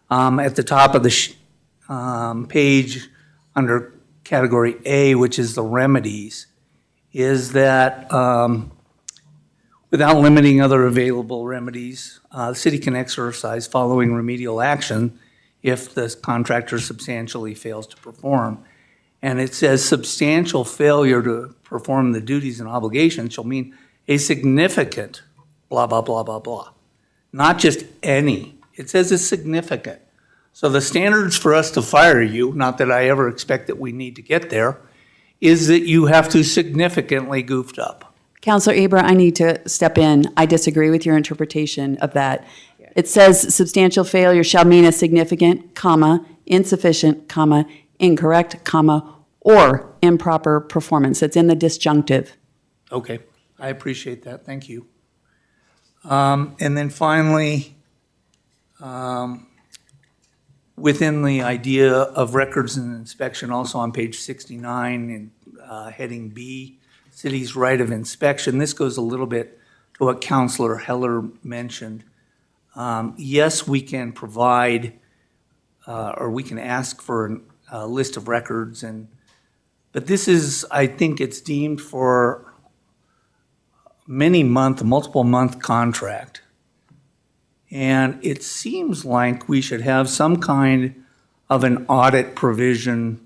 at the top of the page under category A, which is the remedies, is that without limiting other available remedies, the city can exercise following remedial action if the contractor substantially fails to perform. And it says substantial failure to perform the duties and obligations shall mean a significant blah, blah, blah, blah, blah. Not just any. It says it's significant. So the standards for us to fire you, not that I ever expect that we need to get there, is that you have to significantly goofed up. Counselor Eber, I need to step in. I disagree with your interpretation of that. It says substantial failure shall mean a significant, comma, insufficient, comma, incorrect, comma, or improper performance. It's in the disjunctive. Okay, I appreciate that, thank you. And then finally, within the idea of records and inspection, also on page 69 in heading B, city's right of inspection, this goes a little bit to what Councilor Heller mentioned. Yes, we can provide, or we can ask for a list of records, but this is, I think it's deemed for multiple month contract. And it seems like we should have some kind of an audit provision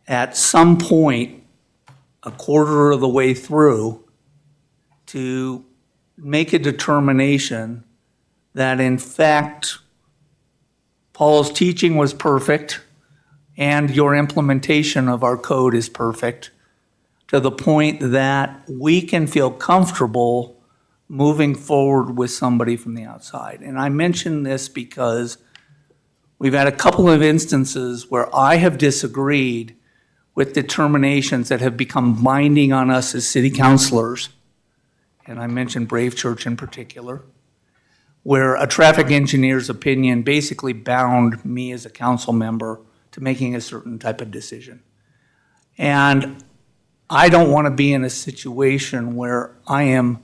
at some point, a quarter of the way through, to make a determination that in fact Paul's teaching was perfect and your implementation of our code is perfect, to the point that we can feel comfortable moving forward with somebody from the outside. And I mention this because we've had a couple of instances where I have disagreed with determinations that have become binding on us as city councilors, and I mentioned Brave Church in particular, where a traffic engineer's opinion basically bound me as a council member to making a certain type of decision. And I don't want to be in a situation where I am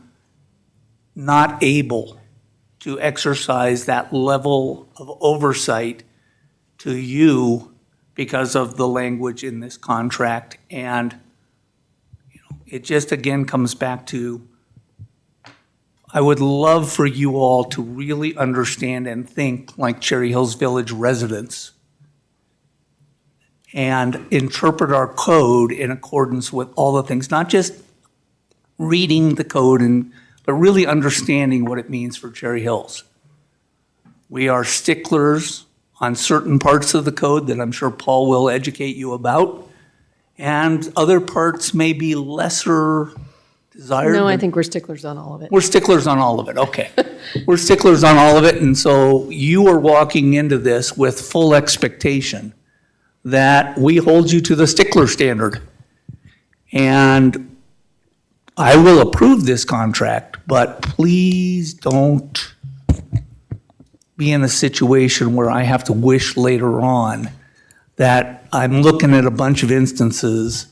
not able to exercise that level of oversight to you because of the language in this contract. And it just again comes back to, I would love for you all to really understand and think like Cherry Hills Village residents. and interpret our code in accordance with all the things, not just reading the code but really understanding what it means for Cherry Hills. We are sticklers on certain parts of the code that I'm sure Paul will educate you about, and other parts may be lesser desired. No, I than- think we're sticklers on all of it. We're sticklers on all of it, okay. We're sticklers on all of it, and so you are walking into this with full expectation that we hold you to the stickler standard. And I will approve this contract, but please don't be in a situation where I have to wish later on that I'm looking at a bunch of instances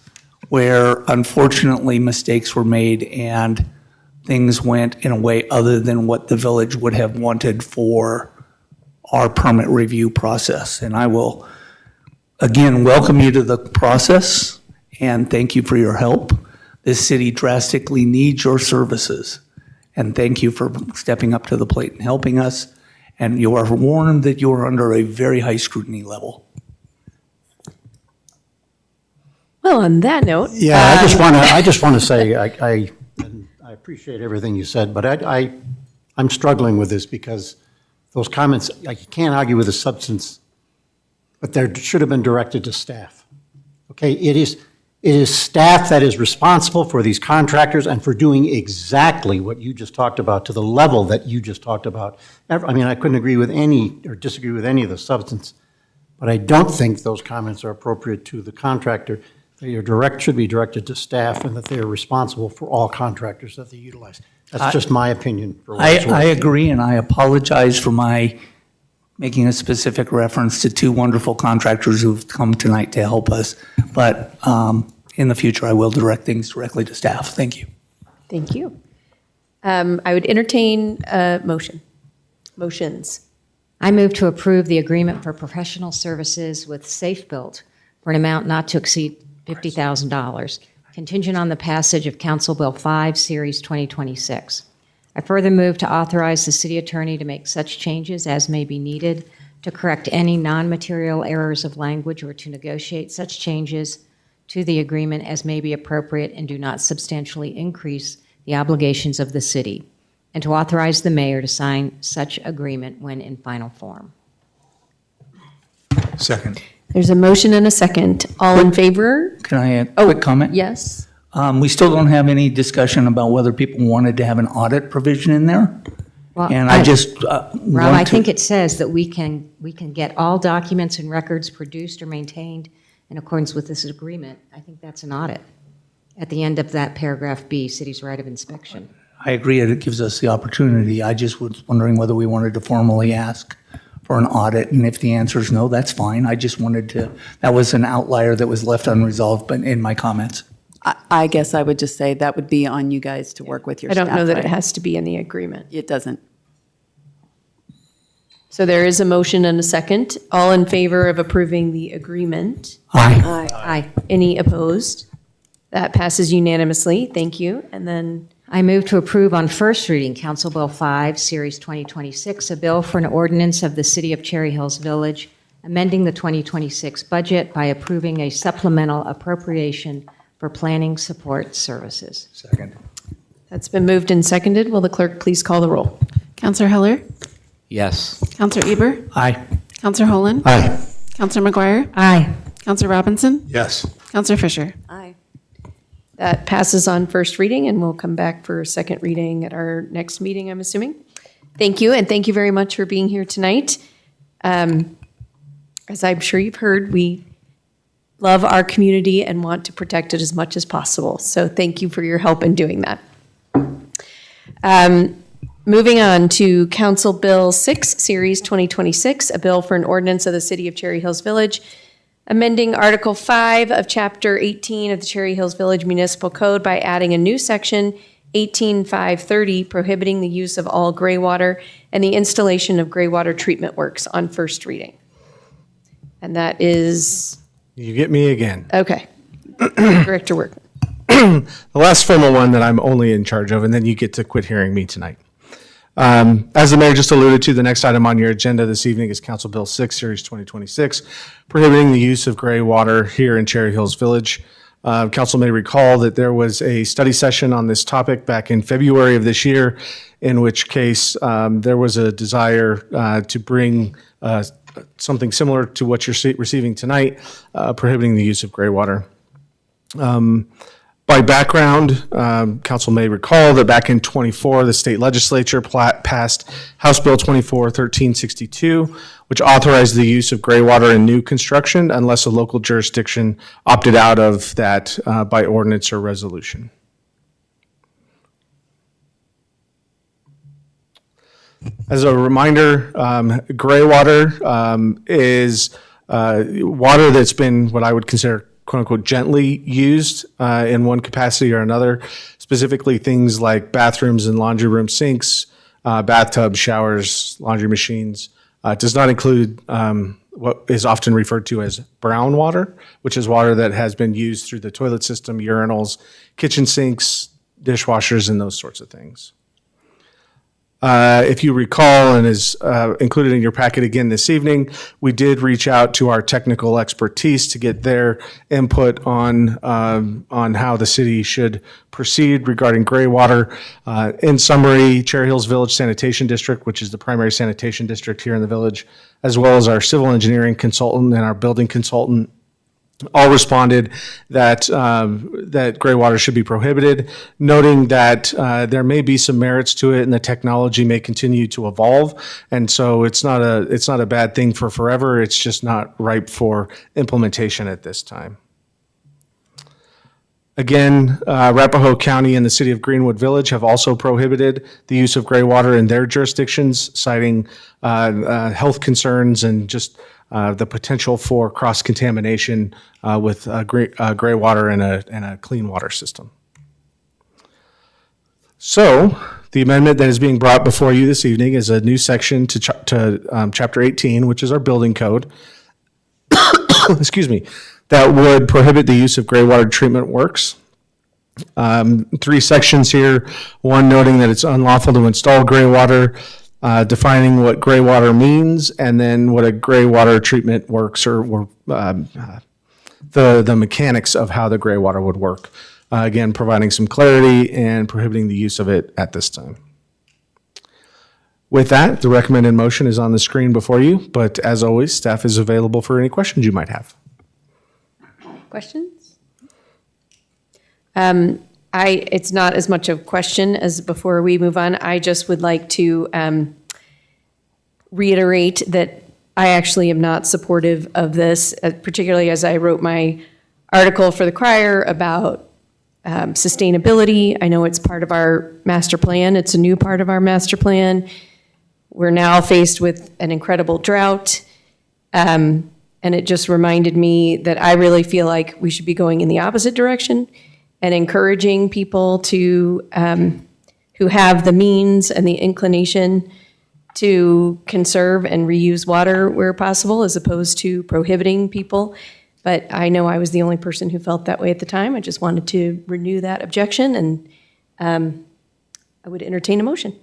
where unfortunately mistakes were made and things went in a way other than what the village would have wanted for our permit review process. And I will, again, welcome you to the process and thank you for your help. This city drastically needs your services. And thank you for stepping up to the plate and helping us. And you are warned that you are under a very high scrutiny level. Well, on that note. Yeah, I just want to say, I appreciate everything you said, but I'm struggling with this because those comments, like, you can't argue with the substance, but they should have been directed to staff. Okay, it is staff that is responsible for these contractors and for doing exactly what you just talked about to the level that you just talked about. I mean, I couldn't agree with any or disagree with any of the substance, but I don't think those comments are appropriate to the contractor. That should be directed to staff and that they are responsible for all contractors that they utilize. That's just my opinion. For what it's worth. I agree, and I apologize for my making a specific reference to two wonderful contractors who've come tonight to help us. But in the future, I will direct things directly to staff. Thank you. Thank you. I would entertain a motions. I move to approve the agreement for professional services with Safe Built for an amount not to exceed $50,000, contingent on the passage of Council Bill 5, Series 2026. I further move to authorize the city attorney to make such changes as may be needed to correct any non-material errors of language or to negotiate such changes to the agreement as may be appropriate and do not substantially increase the obligations of the city, and to authorize the mayor to sign such agreement when in final form. Second. There's a motion and a second. All in favor? Can I add a quick comment? Yes. We still don't have any discussion about whether people wanted to have an audit provision in there. Well, And I just Rob, want I to- think it says that we can get all documents and records produced or maintained in accordance with this agreement. I think that's an audit. At the end of that paragraph B, city's right of inspection. I agree, it gives us the opportunity. I just was wondering whether we wanted to formally ask for an audit, and if the answer is no, that's fine. I just wanted to, that was an outlier that was left unresolved, but in my comments. I guess I would just say that would be on you guys to work with your I staff. don't know that it right? has to be in the agreement. It doesn't. So there is a motion and a second. All in favor of approving the agreement? Aye. Aye. Any opposed? That passes unanimously. Thank you. And then I move to approve on first reading Council Bill 5, Series 2026, a bill for an ordinance of the City of Cherry Hills Village, amending the 2026 budget by approving a supplemental appropriation for planning support services. Second. that's been moved and seconded. Will the clerk please call the roll? Counselor Heller? Yes. Counselor Eber? Aye. Counselor Holen? Aye. Counselor McGuire? Aye. Counselor Robinson? Yes. Counselor Fisher? Aye. That passes on first reading, and we'll come back for second reading at our next meeting, I'm assuming. Thank you, and thank you very much for being here tonight. As I'm sure you've heard, we love our community and want to protect it as much as possible. So thank you for your help in doing that. Moving on to Council Bill 6, Series 2026, a bill for an ordinance of the City of Cherry Hills Village, amending Article 5 of Chapter 18 of the Cherry Hills Village Municipal Code by adding a new section, 18530, prohibiting the use of all gray water and the installation of gray water treatment works on first reading. And that is, You get me again. okay. Director Workman. The last formal one that I'm only in charge of, and then you get to quit hearing me tonight. As the mayor just alluded to, the next item on your agenda this evening is Council Bill 6, Series 2026, prohibiting the use of gray water here in Cherry Hills Village. Council may recall that there was a study session on this topic back in February of this year, in which case there was a desire to bring something similar to what you're receiving tonight, prohibiting the use of gray water. By background, council may recall that back in '24, the state legislature passed House Bill 24-1362, which authorized the use of gray water in new construction unless a local jurisdiction opted out of that by ordinance or resolution. As a reminder, gray water is water that's been what I would consider quote unquote gently used in one capacity or another, specifically things like bathrooms and laundry room sinks, bathtubs, showers, laundry machines. It does not include what is often referred to as brown water, which is water that has been used through the toilet system, urinals, kitchen sinks, dishwashers, and those sorts of things. If you recall, and is included in your packet again this evening, we did reach out to our technical expertise to get their input on how the city should proceed regarding gray water. In summary, Cherry Hills Village Sanitation District, which is the primary sanitation district here in the village, as well as our civil engineering consultant and our building consultant, all responded that that gray water should be prohibited, noting that there may be some merits to it and the technology may continue to evolve. And so it's not a bad thing for forever. It's just not ripe for implementation at this time. Again, Arapahoe County and the city of Greenwood Village have also prohibited the use of gray water in their jurisdictions, citing health concerns and just the potential for cross-contamination with gray water and a clean water system. So the amendment that is being brought before you this evening is a new section to Chapter 18, which is our building code, excuse me, that would prohibit the use of gray water treatment works. 3 sections here, one noting that it's unlawful to install gray water, defining what gray water means, and then what a gray water treatment works, or the mechanics of how the gray water would work. Again, providing some clarity and prohibiting the use of it at this time. With that, the recommended motion is on the screen before you, but as always, staff is available for any questions you might have. Questions? It's not as much a question as before we move on. I just would like to reiterate that I actually am not supportive of this, particularly as I wrote my article for the Crier about sustainability. I know it's part of our master plan. It's a new part of our master plan. We're now faced with an incredible drought. And it just reminded me that I really feel like we should be going in the opposite direction and encouraging people to, who have the means and the inclination to conserve and reuse water where possible, as opposed to prohibiting people. But I know I was the only person who felt that way at the time. I just wanted to renew that objection, and I would entertain a motion.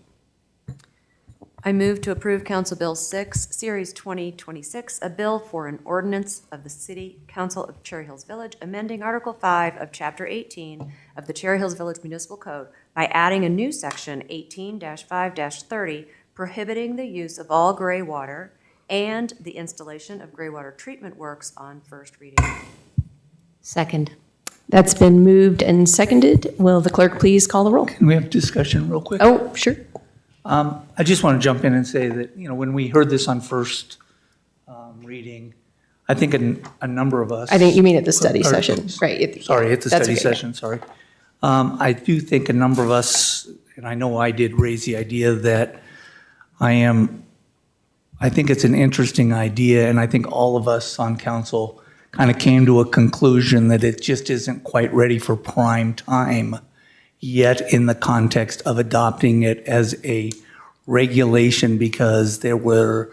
I move to approve Council Bill 6, Series 2026, a bill for an ordinance of the City Council of Cherry Hills Village, amending Article 5 of Chapter 18 of the Cherry Hills Village Municipal Code by adding a new section 18-5-30, prohibiting the use of all gray water and the installation of gray water treatment works on first reading. Second. That's been moved and seconded. Will the clerk please call the roll? Can we have discussion real quick? Oh, sure. I just want to jump in and say that, when we heard this on first reading, I think a number of us. I think you mean at the study or- session, right? Sorry, at the That's study okay. session, sorry. I do think a number of us, and I know I did raise the idea that I think it's an interesting idea, and I think all of us on council kind of came to a conclusion that it just isn't quite ready for prime time yet in the context of adopting it as a regulation, because there was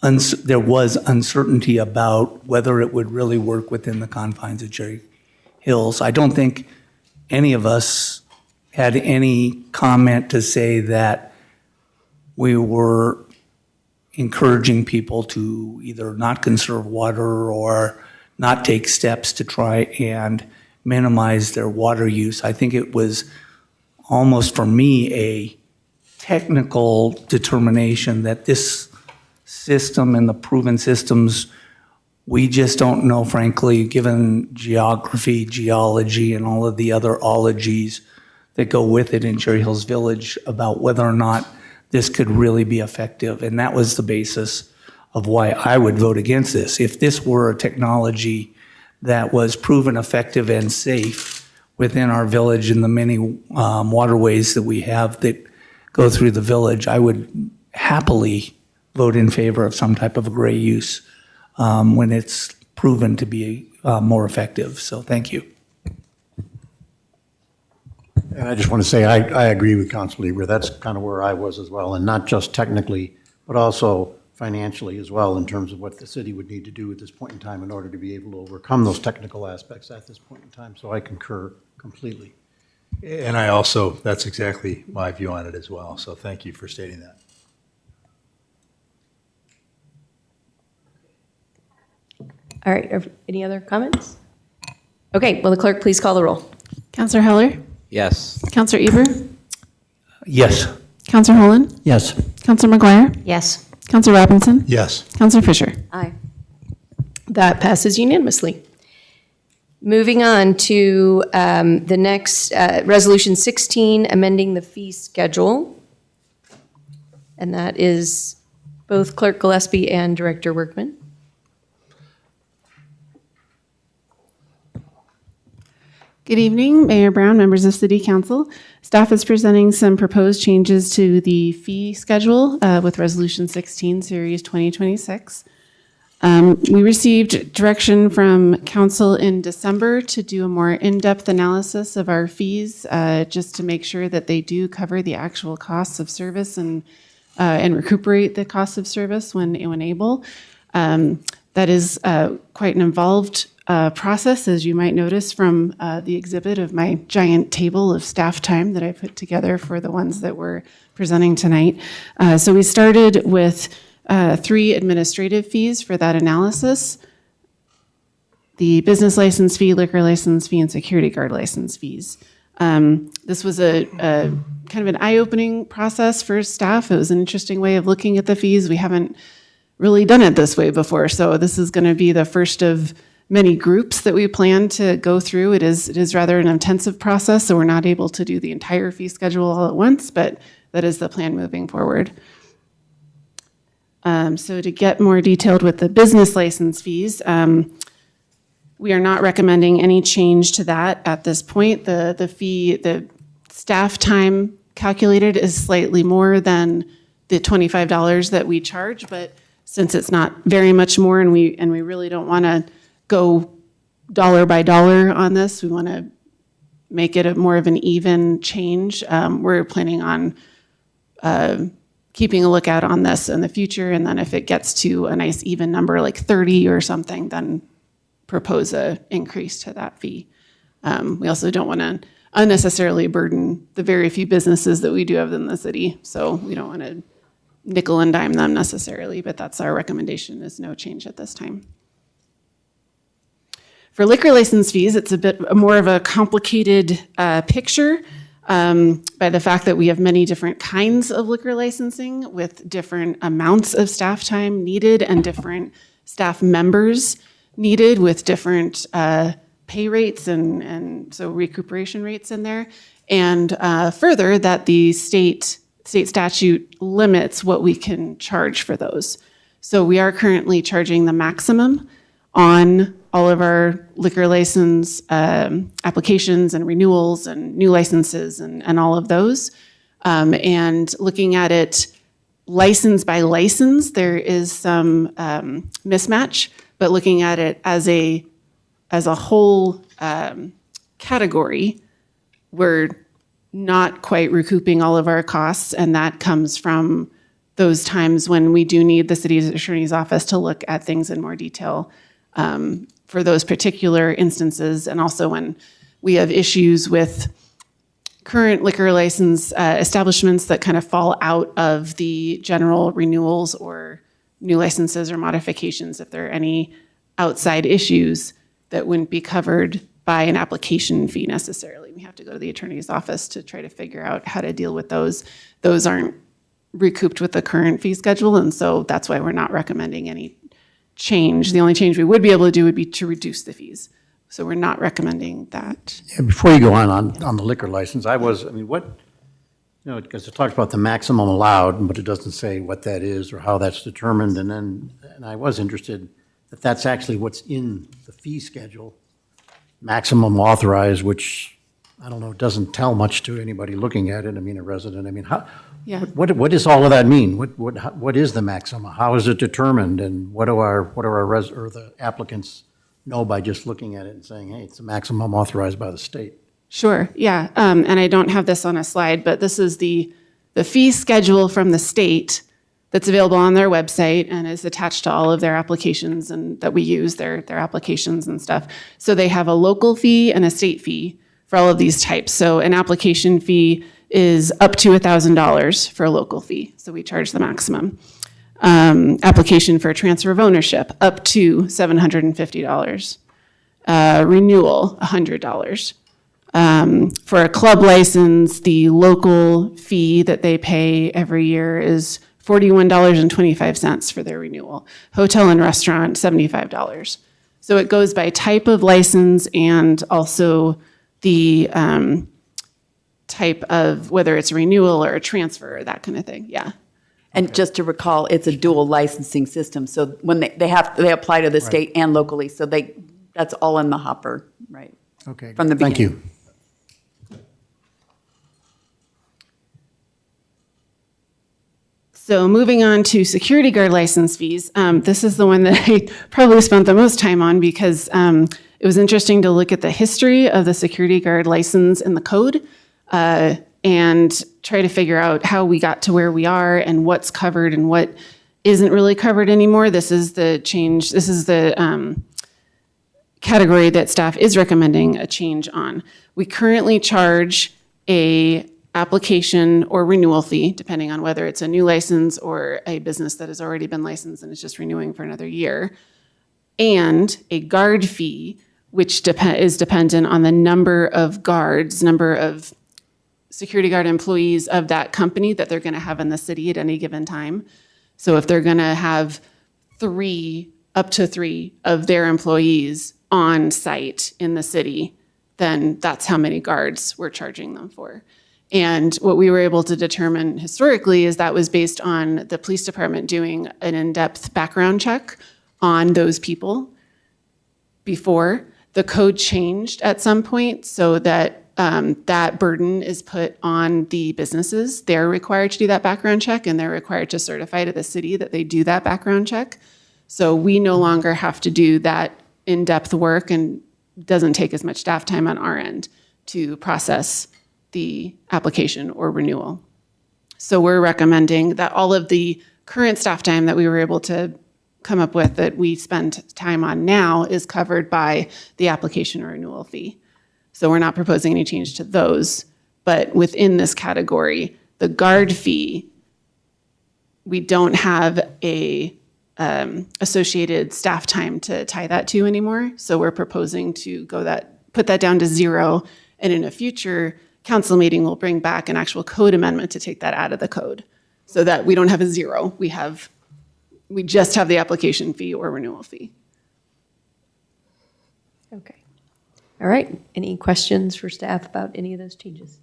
uncertainty about whether it would really work within the confines of Cherry Hills. I don't think any of us had any comment to say that we were encouraging people to either not conserve water or not take steps to try and minimize their water use. I think it was almost for me a technical determination that this system and the proven systems, we just don't know, frankly, given geography, geology, and all of the other ologies that go with it in Cherry Hills Village about whether or not this could really be effective. And that was the basis of why I would vote against this. If this were a technology that was proven effective and safe within our village and the many waterways that we have that go through the village, I would happily vote in favor of some type of a gray use when it's proven to be more effective. So thank you. And I just want to say, I agree with Council Lieber. That's kind of where I was as well, and not just technically, but also financially as well, in terms of what the city would need to do at this point in time in order to be able to overcome those technical aspects at this point in time. So I concur completely. And I also, that's exactly my view on it as well. So thank you for stating that. All right, any other comments? Okay, will the clerk please call the roll? Counselor Heller? Yes. Counselor Eber? Yes. Counselor Holland? Yes. Counselor McGuire? Yes. Counselor Robinson? Yes. Counselor Fisher? Aye. That passes unanimously. Moving on to the next, Resolution 16, amending the fee schedule. And that is both Clerk Gillespie and Director Workman. Good evening, Mayor Brown, members of City Council. Staff is presenting some proposed changes to the fee schedule with Resolution 16, Series 2026. We received direction from Council in December to do a more in-depth analysis of our fees, just to make sure that they do cover the actual costs of service and recuperate the costs of service when able. That is quite an involved process, as you might notice from the exhibit of my giant table of staff time that I put together for the ones that we're presenting tonight. So we started with 3 administrative fees for that analysis: the business license fee, liquor license fee, and security guard license fees. This was a kind of an eye-opening process for staff. It was an interesting way of looking at the fees. We haven't really done it this way before, so this is going to be the first of many groups that we plan to go through. It is rather an intensive process, so we're not able to do the entire fee schedule all at once, but that is the plan moving forward. So to get more detailed with the business license fees, we are not recommending any change to that at this point. The fee, the staff time calculated is slightly more than the $25 that we charge, but since it's not very much more and we really don't want to go dollar by dollar on this, we want to make it more of an even change. We're planning on keeping a lookout on this in the future, and then if it gets to a nice even number like 30 or something, then propose a increase to that fee. We also don't want to unnecessarily burden the very few businesses that we do have in the city, so we don't want to nickel and dime them necessarily, but that's our recommendation, is no change at this time. For liquor license fees, it's a bit more of a complicated picture by the fact that we have many different kinds of liquor licensing with different amounts of staff time needed and different staff members needed with different pay rates and so recuperation rates in there. And further, that the state statute limits what we can charge for those. So we are currently charging the maximum on all of our liquor license applications and renewals and new licenses and all of those. And looking at it license by license, there is some mismatch, but looking at it as a whole category, we're not quite recouping all of our costs, and that comes from those times when we do need the city attorney's office to look at things in more detail for those particular instances, and also when we have issues with current liquor license establishments that kind of fall out of the general renewals or new licenses or modifications, if there are any outside issues that wouldn't be covered by an application fee necessarily. We have to go to the attorney's office to try to figure out how to deal with those. Those aren't recouped with the current fee schedule, and so that's why we're not recommending any change. The only change we would be able to do would be to reduce the fees. So we're not recommending that. Yeah, before you go on the liquor license, because it talks about the maximum allowed, but it doesn't say what that is or how that's determined. And I was interested that that's actually what's in the fee schedule, maximum authorized, which, I don't know, doesn't tell much to anybody looking at it. I mean, a resident, Yeah. what does all of that mean? What is the maximum? How is it determined? And what do the applicants know by just looking at it and saying, hey, it's the maximum authorized by the state? Sure, yeah. And I don't have this on a slide, but this is the fee schedule from the state that's available on their website and is attached to all of their applications and that we use, their applications and stuff. So they have a local fee and a state fee for all of these types. So an application fee is up to $1,000 for a local fee. So we charge the maximum. Application for a transfer of ownership, up to $750. Renewal, $100. For a club license, the local fee that they pay every year is $41.25 for their renewal. Hotel and restaurant, $75. So it goes by type of license and also the type of, whether it's a renewal or a transfer or that kind of thing, yeah. And just to recall, it's a dual licensing system, so when they apply to the state and locally, so that's all in the hopper, right? Okay, From the thank beginning. you. So moving on to security guard license fees, this is the one that I probably spent the most time on because it was interesting to look at the history of the security guard license in the code and try to figure out how we got to where we are and what's covered and what isn't really covered anymore. This is the change. This is the category that staff is recommending a change on. We currently charge a application or renewal fee, depending on whether it's a new license or a business that has already been licensed and is just renewing for another year, and a guard fee, which is dependent on the number of guards, number of security guard employees of that company that they're going to have in the city at any given time. So if they're going to have up to three of their employees on site in the city, then that's how many guards we're charging them for. And what we were able to determine historically is that was based on the police department doing an in-depth background check on those people before. The code changed at some point so that that burden is put on the businesses. They're required to do that background check, and they're required to certify to the city that they do that background check. So we no longer have to do that in-depth work, and doesn't take as much staff time on our end to process the application or renewal. So we're recommending that all of the current staff time that we were able to come up with that we spend time on now is covered by the application or renewal fee. So we're not proposing any change to those, but within this category, the guard fee, we don't have a associated staff time to tie that to anymore. So we're proposing to put that down to 0, and in a future council meeting, we'll bring back an actual code amendment to take that out of the code so that we don't have a 0. We just have the application fee or renewal fee. Okay. All right. Any questions for staff about any of those changes?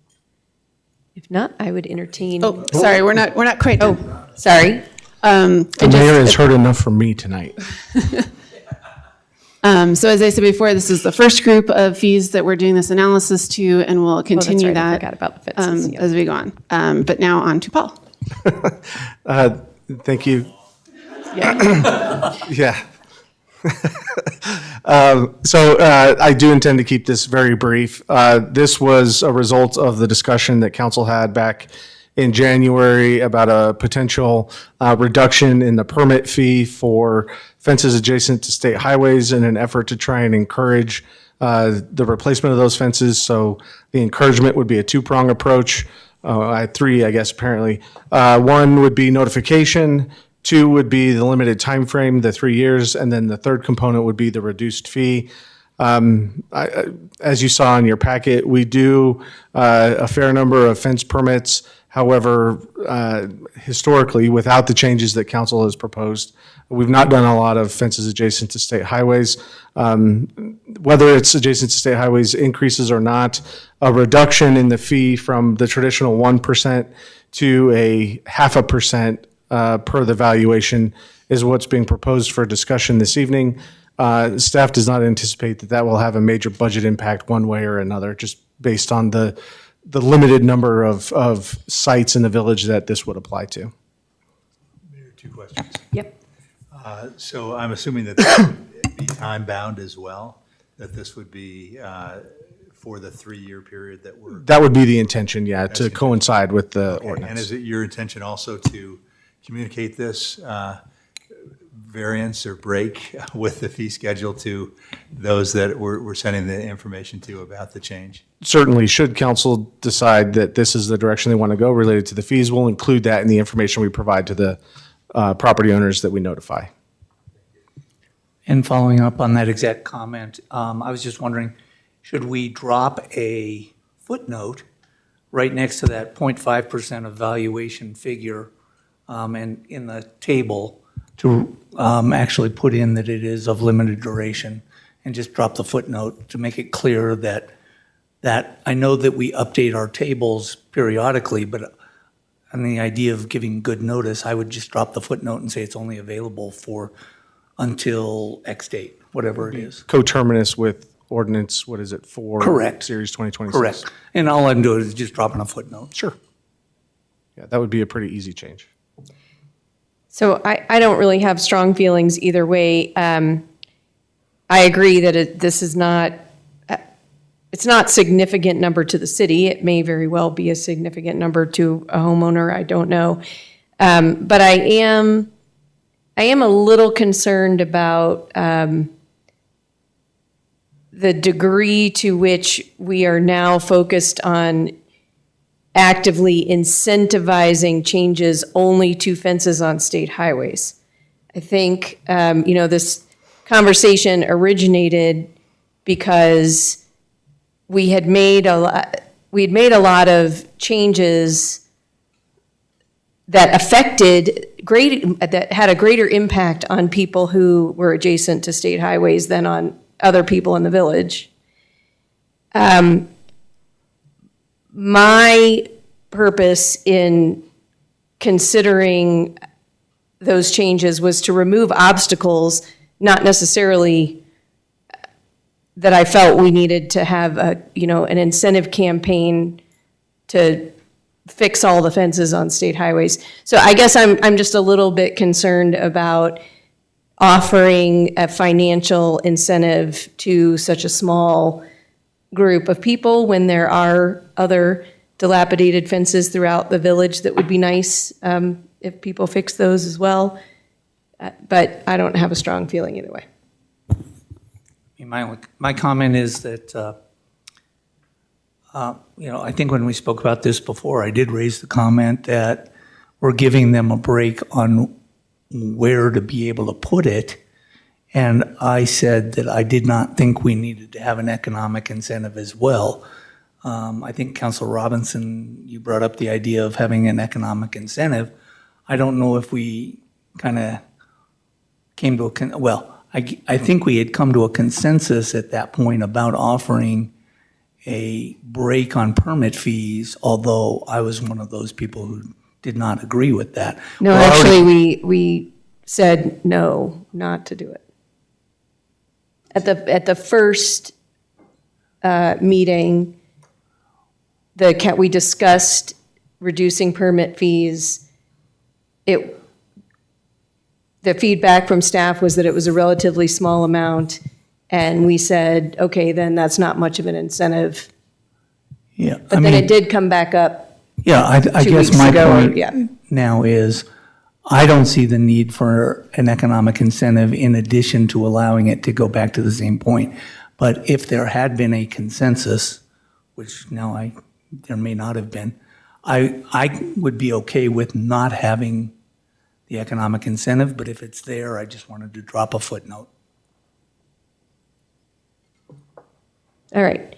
If not, I would entertain. Oh, sorry, we're not quite done. Oh, sorry. The mayor has heard enough from me tonight. So as I said before, this is the first group of fees that we're doing this analysis to, and we'll continue right, I that forgot about the fences, yeah. as we go on. But now on to Paul. Thank you. Yeah. Yeah. So I do intend to keep this very brief. This was a result of the discussion that council had back in January about a potential reduction in the permit fee for fences adjacent to state highways in an effort to try and encourage the replacement of those fences. So the encouragement would be a two-prong approach. I had three, I guess, apparently. One would be notification. Two would be the limited time frame, the 3 years, and then the third component would be the reduced fee. As you saw in your packet, we do a fair number of fence permits. However, historically, without the changes that council has proposed, we've not done a lot of fences adjacent to state highways. Whether it's adjacent to state highways increases or not, a reduction in the fee from the traditional 1% to a 0.5% per the valuation is what's being proposed for discussion this evening. Staff does not anticipate that that will have a major budget impact one way or another, just based on the limited number of sites in the village that this would apply to. Mayor, two questions. Yep. So I'm assuming that this would be time-bound as well, that this would be for the 3-year period that we're. That would be the intention, yeah, to coincide with the ordinance. And is it your intention also to communicate this variance or break with the fee schedule to those that we're sending the information to about the change? Certainly, should council decide that this is the direction they want to go related to the fees, we'll include that in the information we provide to the property owners that we notify. And following up on that exact comment, I was just wondering, should we drop a footnote right next to that 0.5% of valuation figure and in the table to actually put in that it is of limited duration, and just drop the footnote to make it clear that I know that we update our tables periodically, but on the idea of giving good notice, I would just drop the footnote and say it's only available for until X date, whatever it is. Coterminous with ordinance, what is it, 4? Correct. Series 2026. Correct. And all I'm doing is just dropping a footnote. Sure. Yeah, that would be a pretty easy change. So I don't really have strong feelings either way. I agree that this is not, it's not significant number to the city. It may very well be a significant number to a homeowner, I don't know. But I am a little concerned about the degree to which we are now focused on actively incentivizing changes only to fences on state highways. I think, this conversation originated because we had made a lot of changes that that had a greater impact on people who were adjacent to state highways than on other people in the village. My purpose in considering those changes was to remove obstacles, not necessarily that I felt we needed to have an incentive campaign to fix all the fences on state highways. So I guess I'm just a little bit concerned about offering a financial incentive to such a small group of people when there are other dilapidated fences throughout the village that would be nice if people fix those as well. But I don't have a strong feeling either way. My comment is that, I think when we spoke about this before, I did raise the comment that we're giving them a break on where to be able to put it. And I said that I did not think we needed to have an economic incentive as well. I think Councilor Robinson, you brought up the idea of having an economic incentive. I don't know if we kind of came to I think we had come to a consensus at that point about offering a break on permit fees, although I was one of those people who did not agree with that. No, actually, we said no, not to do it. At the first meeting, we discussed reducing permit fees. The feedback from staff was that it was a relatively small amount, and we said, okay, then that's not much of an incentive. Yeah. But then it did come back up. Yeah, I 2 guess weeks my ago, point yeah. now is, I don't see the need for an economic incentive in addition to allowing it to go back to the same point. But if there had been a consensus, which now there may not have been, I would be okay with not having the economic incentive, but if it's there, I just wanted to drop a footnote. All right.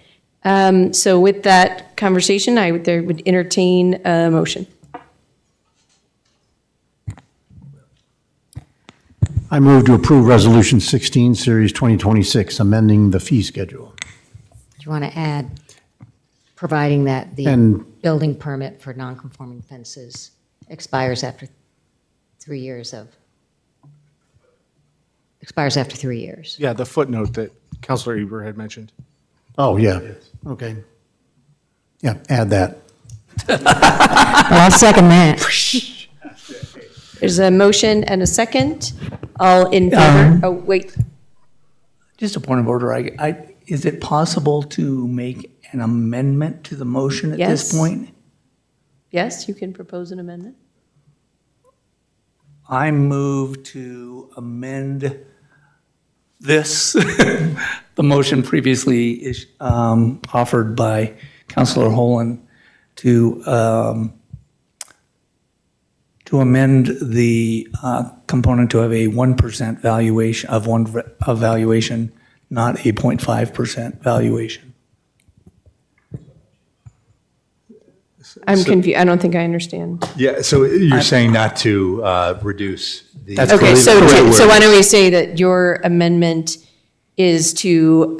So with that conversation, I would entertain a motion. I move to approve Resolution 16, Series 2026, amending the fee schedule. Do you want to add, providing that the And- building permit for nonconforming fences expires after 3 years Yeah, the footnote that Counselor Eber had mentioned. Oh, yeah, okay. Yeah, add that. I'll second that. There's a motion and a second. All in favor? Oh, wait. Just a point of order, is it possible to make an amendment to the motion at this Yes. point? Yes, you can propose an amendment. I move to amend this, the motion previously offered by Councilor Holen to amend the component to have a 1% valuation of valuation, not a 0.5% valuation. I'm confused. I don't think I understand. Yeah, so you're saying not to reduce the. That's Okay, correct. so why don't we say that your amendment is to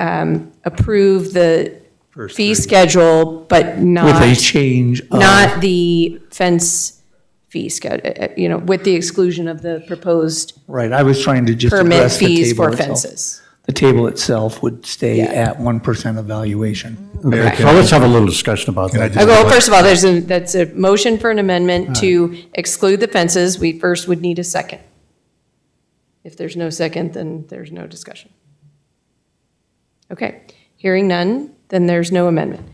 approve the First fee reading. schedule, but With a not, change of. not the fence fee schedule, with the exclusion of the proposed Right, I was trying to just permit address the fees table for itself. fences. The table itself would stay Yeah. at 1% of valuation. Okay, so let's have a little discussion about that. Well, first of all, that's a motion for an amendment to exclude the fences. We first would need a second. If there's no second, then there's no discussion. Okay, hearing none, then there's no amendment.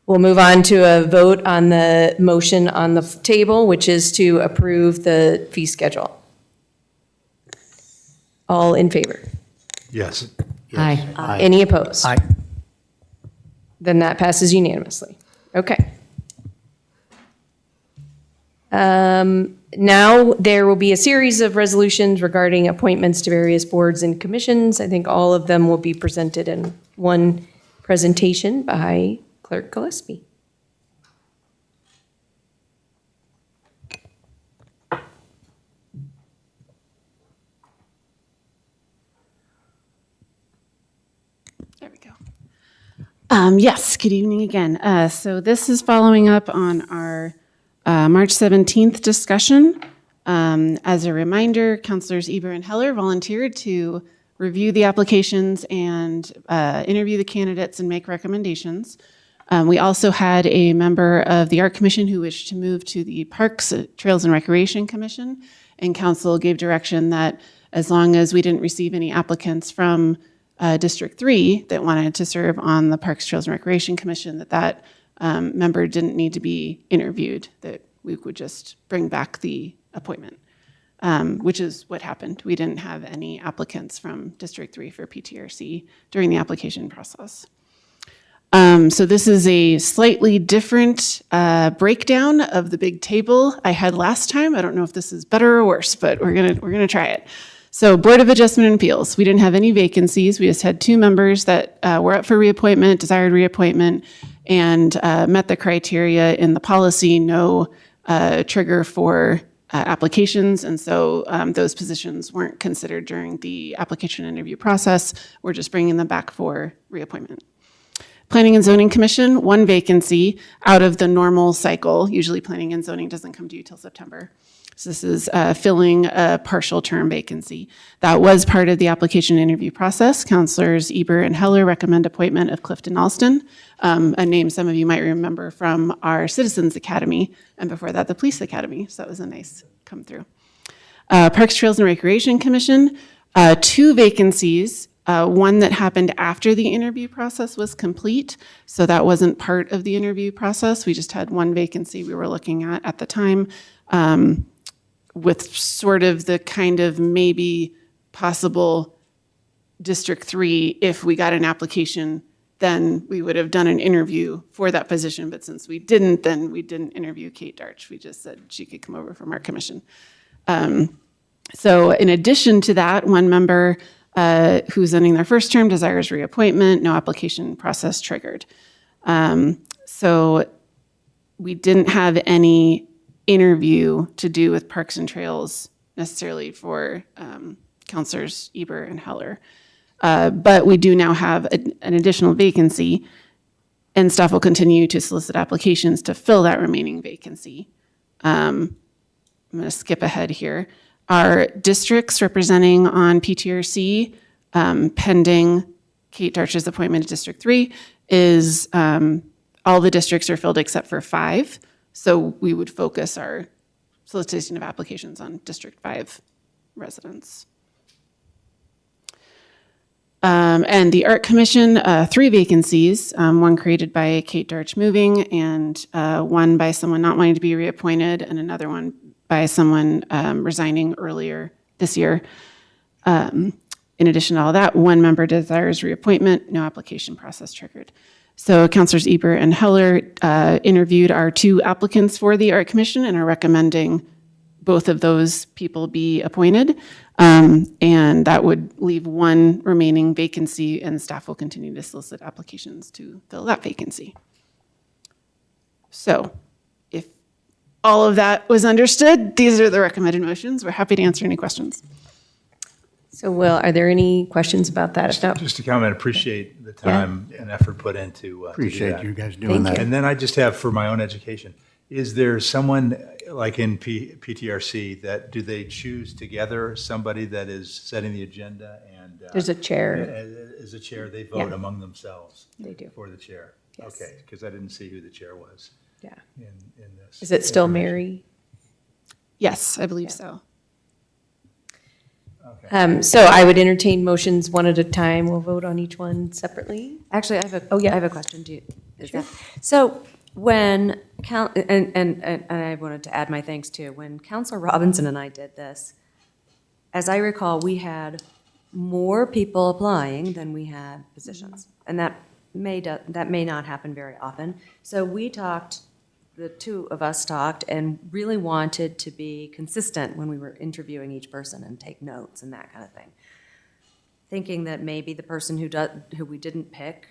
We'll move on to a vote on the motion on the table, which is to approve the fee schedule. All in favor? Yes. Aye. Any opposed? Aye. Then that passes unanimously. Okay. Now, there will be a series of resolutions regarding appointments to various boards and commissions. I think all of them will be presented in one presentation by Clerk Gillespie. There we go. Yes, good evening again. So this is following up on our March 17th discussion. As a reminder, Councilors Eber and Heller volunteered to review the applications and interview the candidates and make recommendations. We also had a member of the Art Commission who wished to move to the Parks, Trails, and Recreation Commission, and council gave direction that as long as we didn't receive any applicants from District 3 that wanted to serve on the Parks, Trails, and Recreation Commission, that member didn't need to be interviewed, that we would just bring back the appointment, which is what happened. We didn't have any applicants from District 3 for PTRC during the application process. So this is a slightly different breakdown of the big table I had last time. I don't know if this is better or worse, but we're gonna try it. So Board of Adjustment and Appeals, we didn't have any vacancies. We just had 2 members that were up for reappointment, desired reappointment, and met the criteria in the policy, no trigger for applications. And so those positions weren't considered during the application interview process. We're just bringing them back for reappointment. Planning and Zoning Commission, 1 vacancy out of the normal cycle. Usually Planning and Zoning doesn't come due till September. So this is filling a partial term vacancy. That was part of the application interview process. Councilors Eber and Heller recommend appointment of Clifton Alston, a name some of you might remember from our Citizens Academy, and before that, the Police Academy. So that was a nice come through. Parks, Trails, and Recreation Commission, 2 vacancies. One that happened after the interview process was complete, so that wasn't part of the interview process. We just had 1 vacancy we were looking at the time, with sort of the kind of maybe possible District 3, if we got an application, then we would have done an interview for that position. But since we didn't, then we didn't interview Kate Darch. We just said she could come over from our commission. So in addition to that, one member who's ending their first term desires reappointment, no application process triggered. So we didn't have any interview to do with Parks and Trails necessarily for Counselors Eber and Heller. But we do now have an additional vacancy, and staff will continue to solicit applications to fill that remaining vacancy. I'm going to skip ahead here. Our districts representing on PTRC, pending Kate Darch's appointment to District 3, is all the districts are filled except for 5. So we would focus our solicitation of applications on District 5 residents. And the Art Commission, 3 vacancies, one created by Kate Darch moving, and one by someone not wanting to be reappointed, and another one by someone resigning earlier this year. In addition to all that, one member desires reappointment, no application process triggered. So Councilors Eber and Heller interviewed our 2 applicants for the Art Commission and are recommending both of those people be appointed. And that would leave one remaining vacancy, and staff will continue to solicit applications to fill that vacancy. So if all of that was understood, these are the recommended motions. We're happy to answer any questions. So Will, are there any questions about that? If not, Just to comment, appreciate the time and effort put into to do Appreciate that. you guys doing that. And then I just have, for my own education, is there someone like in PTRC that, do they choose together somebody that is setting the agenda and? There's a chair. As a chair, they vote Yeah. among themselves? They do. For the chair? Yes. Okay, because I didn't see who the chair was Yeah. in this. Is it still information. Mary? Yes, I believe so. So I would entertain motions one at a time. We'll vote on each one separately. Actually, I have Oh, yeah. I have a question. So when, and I wanted to add my thanks too, when Counselor Robinson and I did this, as I recall, we had more people applying than we had positions. And that may not happen very often. So we talked, the 2 of us talked, and really wanted to be consistent when we were interviewing each person and take notes and that kind of thing. Thinking that maybe the person who we didn't pick,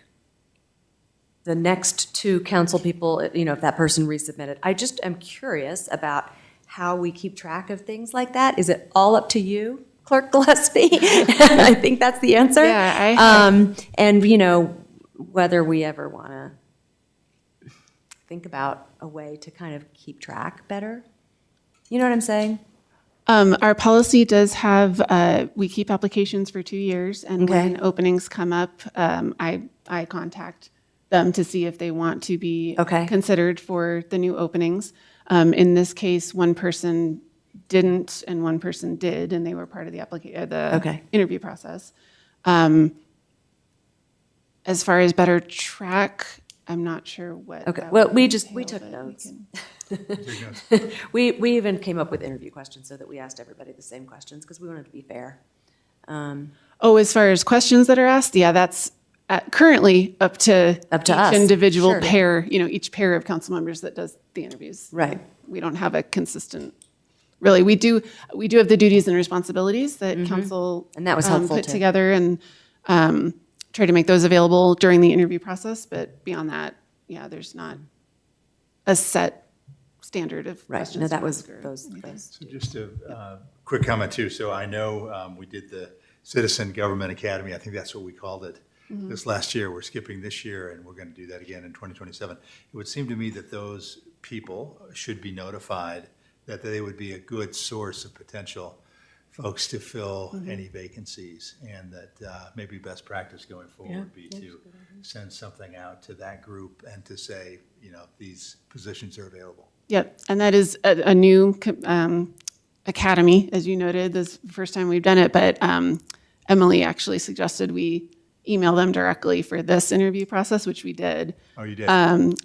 the next 2 council people, if that person resubmitted. I just am curious about how we keep track of things like that. Is it all up to you, Clerk Gillespie? I think that's the answer. Yeah, And, whether we ever want to think about a way to kind of keep track better. You know what I'm saying? Our policy does have, we keep applications for 2 years, and when openings come up, I contact them to see if they want to be considered for the new openings. In this case, one person didn't and one person did, and they were part of the interview process. As far as better track, I'm not sure what. Okay, that well, would we entail, took but notes. can- We even came up with interview questions so that we asked everybody the same questions because we wanted to be fair. Oh, as far as questions that are asked, yeah, that's currently up to each us, individual sure. pair, each pair of council members that does the interviews. Right. We don't have a consistent, really, we do have the duties and responsibilities that council And that was helpful, put too. together and try to make those available during the interview process. But beyond that, yeah, there's not a set standard of Right, questions. no, to that was ask or those. anything. So just a quick comment too. So I know we did the Citizen Government Academy. I think that's what we called it this last year. We're skipping this year and we're going to do that again in 2027. It would seem to me that those people should be notified that they would be a good source of potential folks to fill any vacancies, and that maybe best practice going forward would be to send something out to that group and to say, these positions are available. Yep, and that is a new academy, as you noted. This is the first time we've done it, but Emily actually suggested we email them directly for this interview process, which we did. Oh, you did?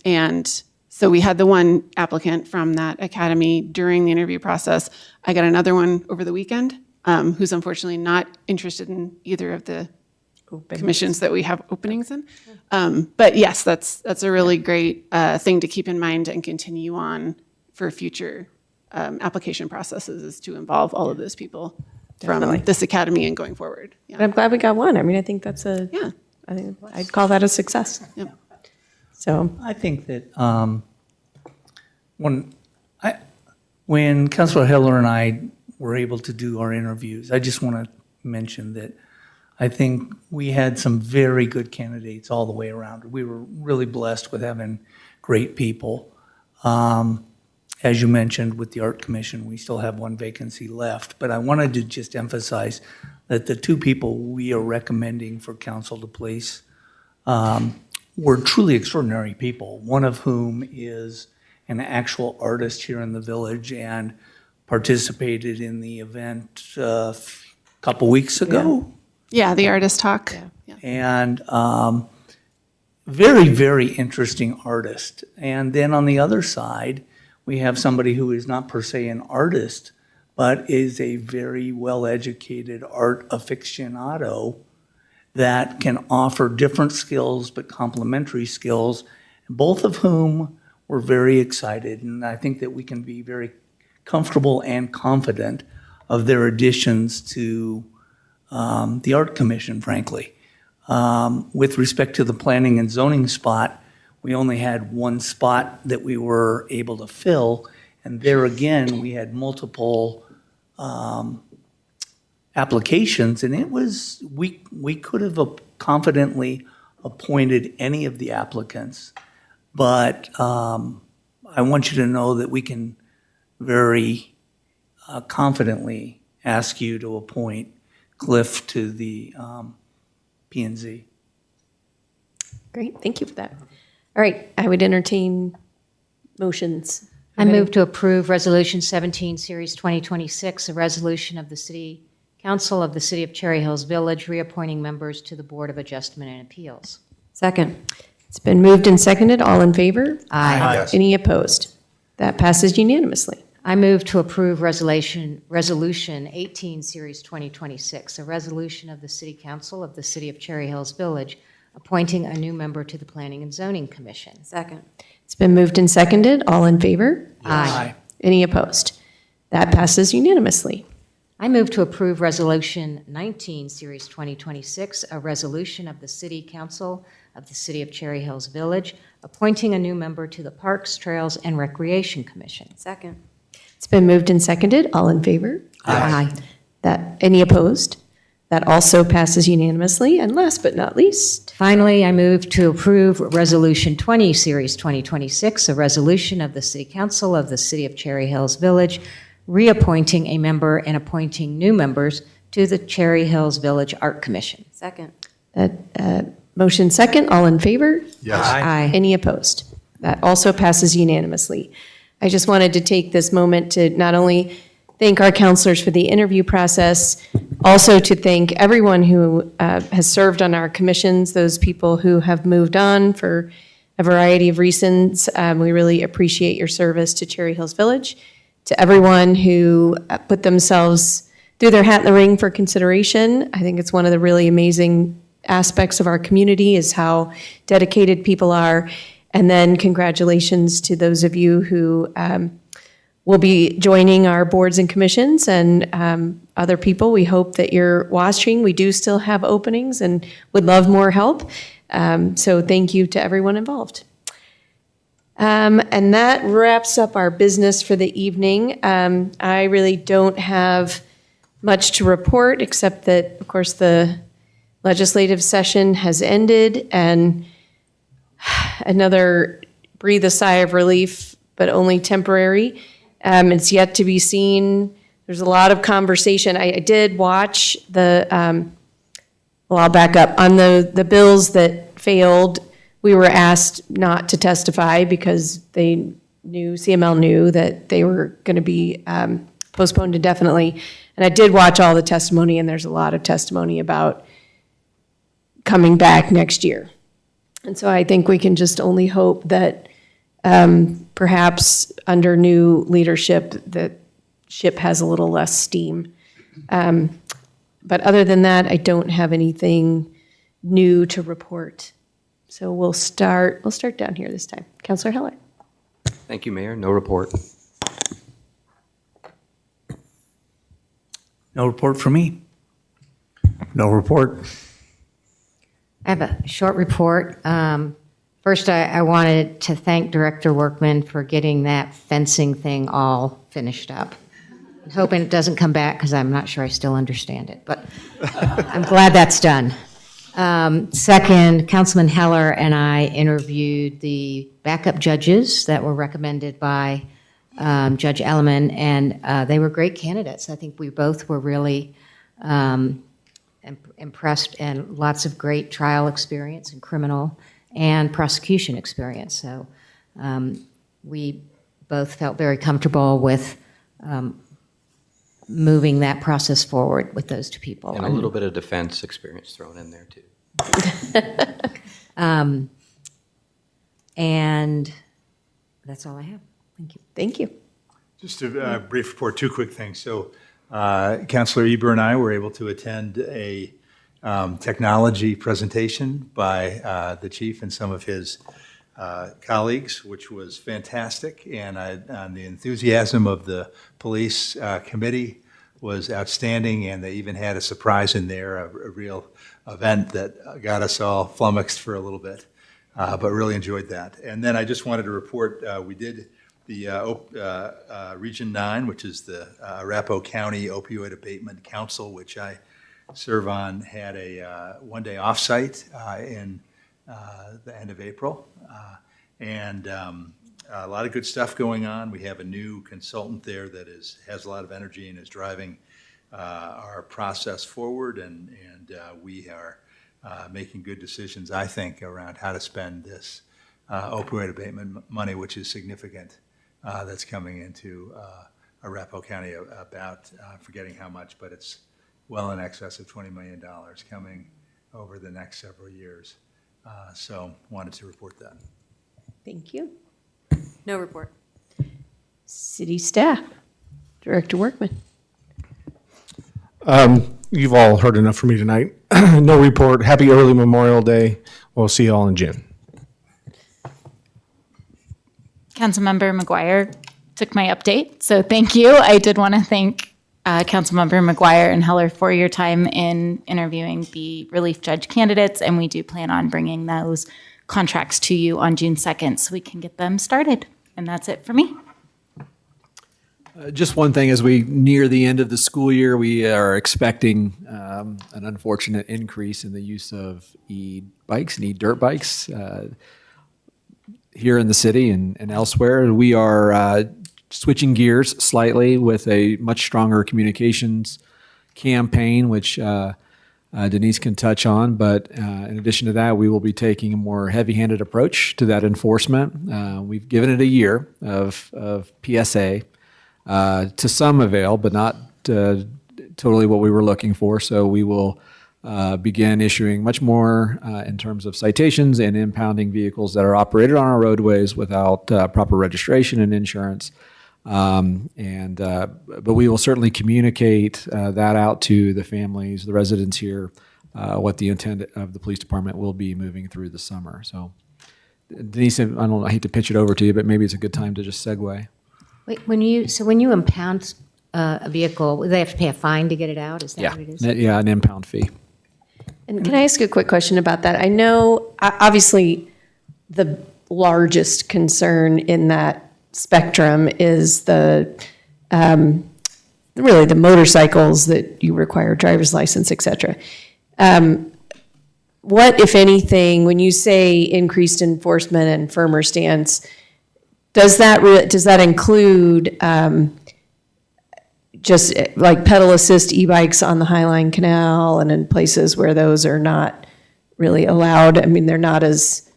And so we had the one applicant from that academy during the interview process. I got another one over the weekend who's unfortunately not interested in either of the commissions that we have openings in. But yes, that's a really great thing to keep in mind and continue on for future application processes, is to involve all of those people from this academy and going forward. Yeah. But I'm glad we got one. I mean, I think that's Yeah. I think I'd call that a success. Yep. So, I think that when Councilor Heller and I were able to do our interviews, I just want to mention that I think we had some very good candidates all the way around. We were really blessed with having great people. As you mentioned, with the Art Commission, we still have one vacancy left. But I wanted to just emphasize that the two people we are recommending for council to place were truly extraordinary people, one of whom is an actual artist here in the village and participated in the event a couple weeks ago. Yeah, the artist talk. Yeah. And very, very interesting artist. And then on the other side, we have somebody who is not per se an artist, but is a very well-educated art aficionado that can offer different skills but complementary skills, both of whom were very excited. And I think that we can be very comfortable and confident of their additions to the Art Commission, frankly. With respect to the planning and zoning spot, we only had one spot that we were able to fill, and there again, we had multiple applications, and it was, we could have confidently appointed any of the applicants, but I want you to know that we can very confidently ask you to appoint Cliff to the P&Z. great, thank you for that. All right, I would entertain motions. I move to approve Resolution 17, Series 2026, a resolution of the City Council of the City of Cherry Hills Village reappointing members to the Board of Adjustment and Appeals. Second. It's been moved and seconded. All in favor? Aye. Any opposed? That passes unanimously. I move to approve Resolution 18, Series 2026, a resolution of the City Council of the City of Cherry Hills Village appointing a new member to the Planning and Zoning Commission. Second. It's been moved and seconded. All in favor? Aye. Any opposed? That passes unanimously. I move to approve Resolution 19, Series 2026, a resolution of the City Council of the City of Cherry Hills Village appointing a new member to the Parks, Trails, and Recreation Commission. Second. It's been moved and seconded. All in favor? Aye. Any opposed? That also passes unanimously. And last but not least, Finally, I move to approve Resolution 20, Series 2026, a resolution of the City Council of the City of Cherry Hills Village reappointing a member and appointing new members to the Cherry Hills Village Art Commission. Second. that motion second. All in favor? Yes. Aye. Any opposed? That also passes unanimously. I just wanted to take this moment to not only thank our counselors for the interview process, also to thank everyone who has served on our commissions, those people who have moved on for a variety of reasons. We really appreciate your service to Cherry Hills Village. To everyone who put themselves, threw their hat in the ring for consideration, I think it's one of the really amazing aspects of our community is how dedicated people are. And then congratulations to those of you who will be joining our boards and commissions and other people. We hope that you're watching. We do still have openings and would love more help. So thank you to everyone involved. And that wraps up our business for the evening. I really don't have much to report except that, of course, the legislative session has ended and another breathe a sigh of relief, but only temporary. It's yet to be seen. There's a lot of conversation. I did watch well, I'll back up. On the bills that failed, we were asked not to testify because CML knew that they were going to be postponed indefinitely. And I did watch all the testimony, and there's a lot of testimony about coming back next year. And so I think we can just only hope that perhaps under new leadership, that ship has a little less steam. But other than that, I don't have anything new to report. So we'll start down here this time. Counselor Heller. Thank you, Mayor. No report. No report for me. No report. I have a short report. First, I wanted to thank Director Workman for getting that fencing thing all finished up. I'm hoping it doesn't come back because I'm not sure I still understand it, but I'm glad that's done. Second, Councilman Heller and I interviewed the backup judges that were recommended by Judge Elliman, and they were great candidates. I think we both were really impressed, and lots of great trial experience in criminal and prosecution experience. So we both felt very comfortable with moving that process forward with those two people. And a little bit of defense experience thrown in there, too. And that's all I have. Thank you. Thank you. Just a brief report, two quick things. So Councilor Eber and I were able to attend a technology presentation by the chief and some of his colleagues, which was fantastic. And the enthusiasm of the police committee was outstanding, and they even had a surprise in there, a real event that got us all flummoxed for a little bit, but really enjoyed that. And then I just wanted to report, we did the Region 9, which is the Arapahoe County Opioid Abatement Council, which I serve on, had a one-day offsite in the end of April. And a lot of good stuff going on. We have a new consultant there that has a lot of energy and is driving our process forward, and we are making good decisions, I think, around how to spend this opioid abatement money, which is significant, that's coming into Arapahoe County, about forgetting how much, but it's well in excess of $20 million coming over the next several years. So wanted to report that. Thank you. No report. City staff. Director Workman. You've all heard enough from me tonight. No report. Happy early Memorial Day. We'll see you all in June. Councilmember McGuire took my update, so thank you. I did want to thank Councilmember McGuire and Heller for your time in interviewing the relief judge candidates, and we do plan on bringing those contracts to you on June 2nd so we can get them started. And that's it for me. Just one thing, as we near the end of the school year, we are expecting an unfortunate increase in the use of e-bikes and e-dirt bikes here in the city and elsewhere. We are switching gears slightly with a much stronger communications campaign, which Denise can touch on. But in addition to that, we will be taking a more heavy-handed approach to that enforcement. We've given it a year of PSA to some avail, but not totally what we were looking for. So we will begin issuing much more in terms of citations and impounding vehicles that are operated on our roadways without proper registration and insurance. But we will certainly communicate that out to the families, the residents here, what the intent of the police department will be moving through the summer. So, Denise, I hate to pitch it over to you, but maybe it's a good time to just segue. Wait, when you impound a vehicle, they have to pay a fine to get it out? Is that what it is? Yeah, an impound fee. And can I ask a quick question about that? I know, obviously, the largest concern in that spectrum is really the motorcycles that you require a driver's license, et cetera. What, if anything, when you say increased enforcement and firmer stance, does that include just like pedal assist e-bikes on the Highline Canal and in places where those are not really allowed? I mean, they're not as,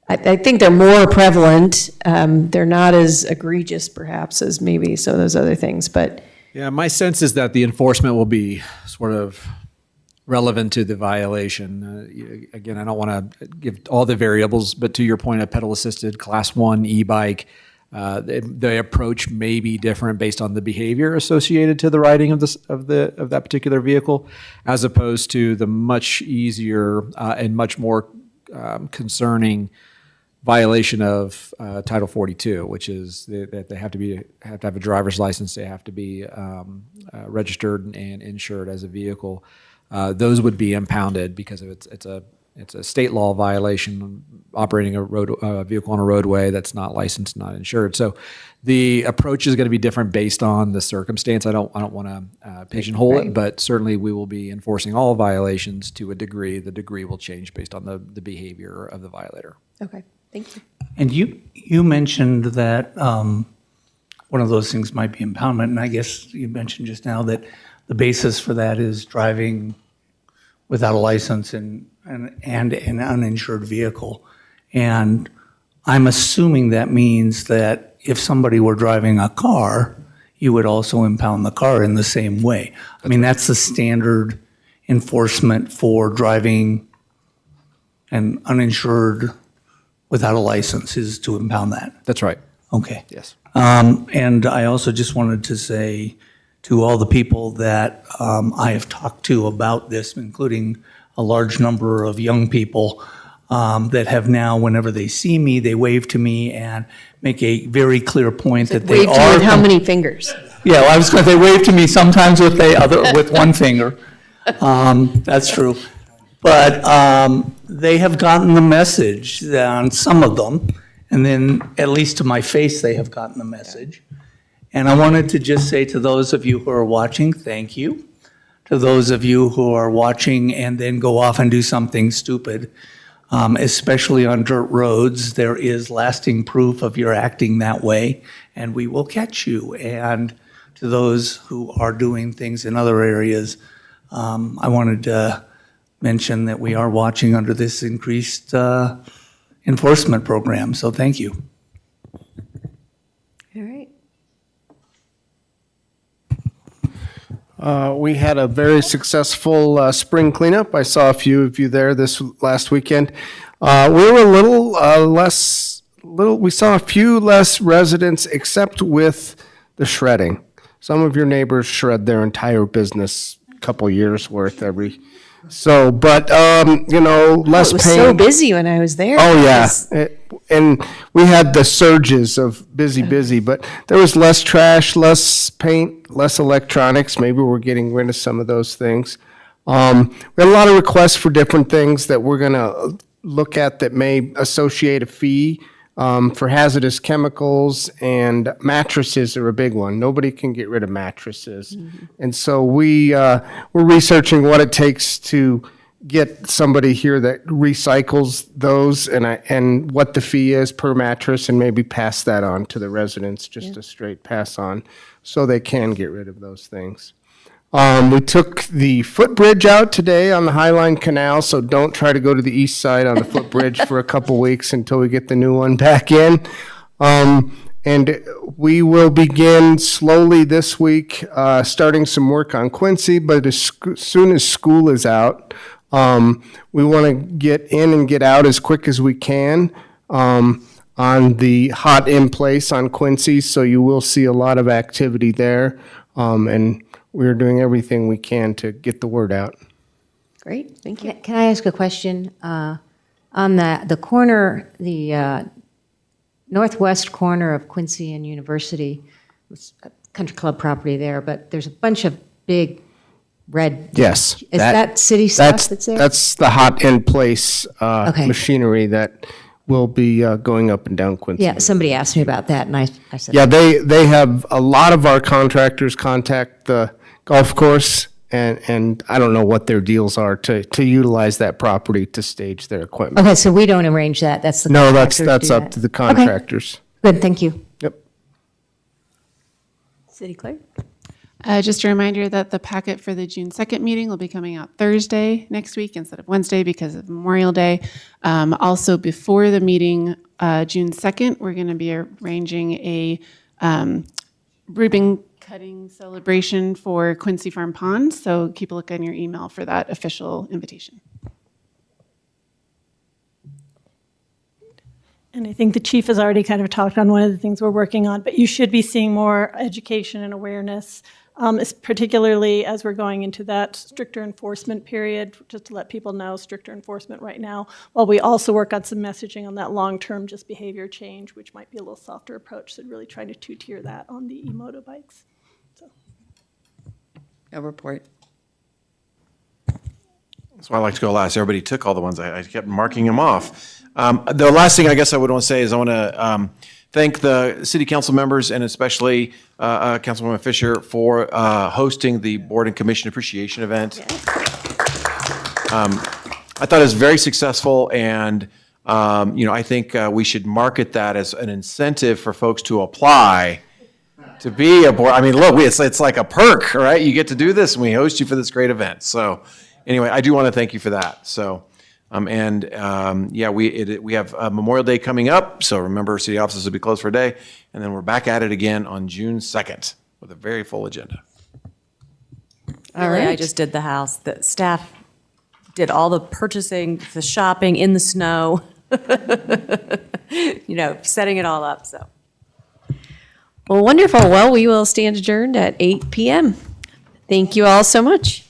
I think they're more prevalent. They're not as egregious perhaps as maybe some of those other things, but. Yeah, my sense is that the enforcement will be sort of relevant to the violation. Again, I don't want to give all the variables, but to your point, a pedal-assisted Class 1 e-bike, The approach may be different based on the behavior associated to the riding of that particular vehicle, as opposed to the much easier and much more concerning violation of Title 42, which is that they have to have a driver's license, they have to be registered and insured as a vehicle. Those would be impounded because it's a state law violation, operating a vehicle on a roadway that's not licensed, not insured. So the approach is going to be different based on the circumstance. I don't want to pigeonhole it, but certainly we will be enforcing all violations to a degree. The degree will change based on the behavior of the violator. Okay, thank you. And you mentioned that one of those things might be impoundment, and I guess you mentioned just now that the basis for that is driving without a license and an uninsured vehicle. And I'm assuming that means that if somebody were driving a car, you would also impound the car in the same way. I mean, that's the standard enforcement for driving an uninsured without a license, is to impound that. That's right. Okay. Yes. And I also just wanted to say to all the people that I have talked to about this, including a large number of young people that have now, whenever they see me, they wave to me and make a very clear point that they Wave to you are. with how many fingers? Yeah, well, I was going to say wave to me sometimes with with one finger. That's true. But they have gotten the message on some of them, and then at least to my face, they have gotten the message. And I wanted to just say to those of you who are watching, thank you. To those of you who are watching and then go off and do something stupid, especially on dirt roads, there is lasting proof of your acting that way, and we will catch you. And to those who are doing things in other areas, I wanted to mention that we are watching under this increased enforcement program, so thank you. All right. We had a very successful spring cleanup. I saw a few of you there this last weekend. We were a little we saw a few less residents, except with the shredding. Some of your neighbors shred their entire business, couple years worth every. So, but, less It was pain. so busy when I was there. Oh, yeah. It And we had the surges of busy, but there was less trash, less paint, less electronics. Maybe we're getting rid of some of those things. We had a lot of requests for different things that we're going to look at that may associate a fee for hazardous chemicals, and mattresses are a big one. Nobody can get rid of mattresses. And so we're researching what it takes to get somebody here that recycles those, and what the fee is per mattress, and maybe pass that on to the residents, just a straight pass on, so they can get rid of those things. We took the footbridge out today on the Highline Canal, so don't try to go to the east side on the footbridge for a couple weeks until we get the new one back in. And we will begin slowly this week, starting some work on Quincy, but as soon as school is out, we want to get in and get out as quick as we can on the hot in place on Quincy, so you will see a lot of activity there. And we're doing everything we can to get the word out. Great, thank you. Can I ask a question? On the corner, the northwest corner of Quincy and University, it's a country club property there, but there's a bunch of big red. Yes. Is that city stuff that's there? That's the hot in place Okay. machinery that will be going up and down Quincy. Yeah, somebody asked me about that, and I said. Yeah, they have, a lot of our contractors contact the golf course, and I don't know what their deals are to utilize that property to stage their equipment. Okay, so we don't arrange that, that's the No, contractors that's do up that. to the Okay. contractors. Good, thank you. Yep. City Clerk? Just a reminder that the packet for the June 2nd meeting will be coming out Thursday next week instead of Wednesday because of Memorial Day. Also, before the meeting, June 2nd, we're going to be arranging a ribbon cutting celebration for Quincy Farm Pond. So keep a look on your email for that official invitation. And I think the chief has already kind of talked on one of the things we're working on, but you should be seeing more education and awareness, particularly as we're going into that stricter enforcement period, just to let people know stricter enforcement right now, while we also work on some messaging on that long-term just behavior change, which might be a little softer approach, so really trying to two-tier that on the e-moto bikes. A report. So I like to go last. Everybody took all the ones. I kept marking them off. The last thing I guess I would want to say is I want to thank the city council members and especially Councilwoman Fisher for hosting the Board and Commission Appreciation event. I thought it was very successful, and I think we should market that as an incentive for folks to apply to be a board. I mean, look, it's like a perk, right? You get to do this, and we host you for this great event. So. Anyway, I do want to thank you for that. So, we have Memorial Day coming up. So remember, city offices will be closed for a day, and then we're back at it again on June 2nd with a very full agenda. All Really, I right. just did the house. The staff did all the purchasing, the shopping in the snow, setting it all up, so. Well, wonderful. Well, we will stand adjourned at 8 p.m. Thank you all so much.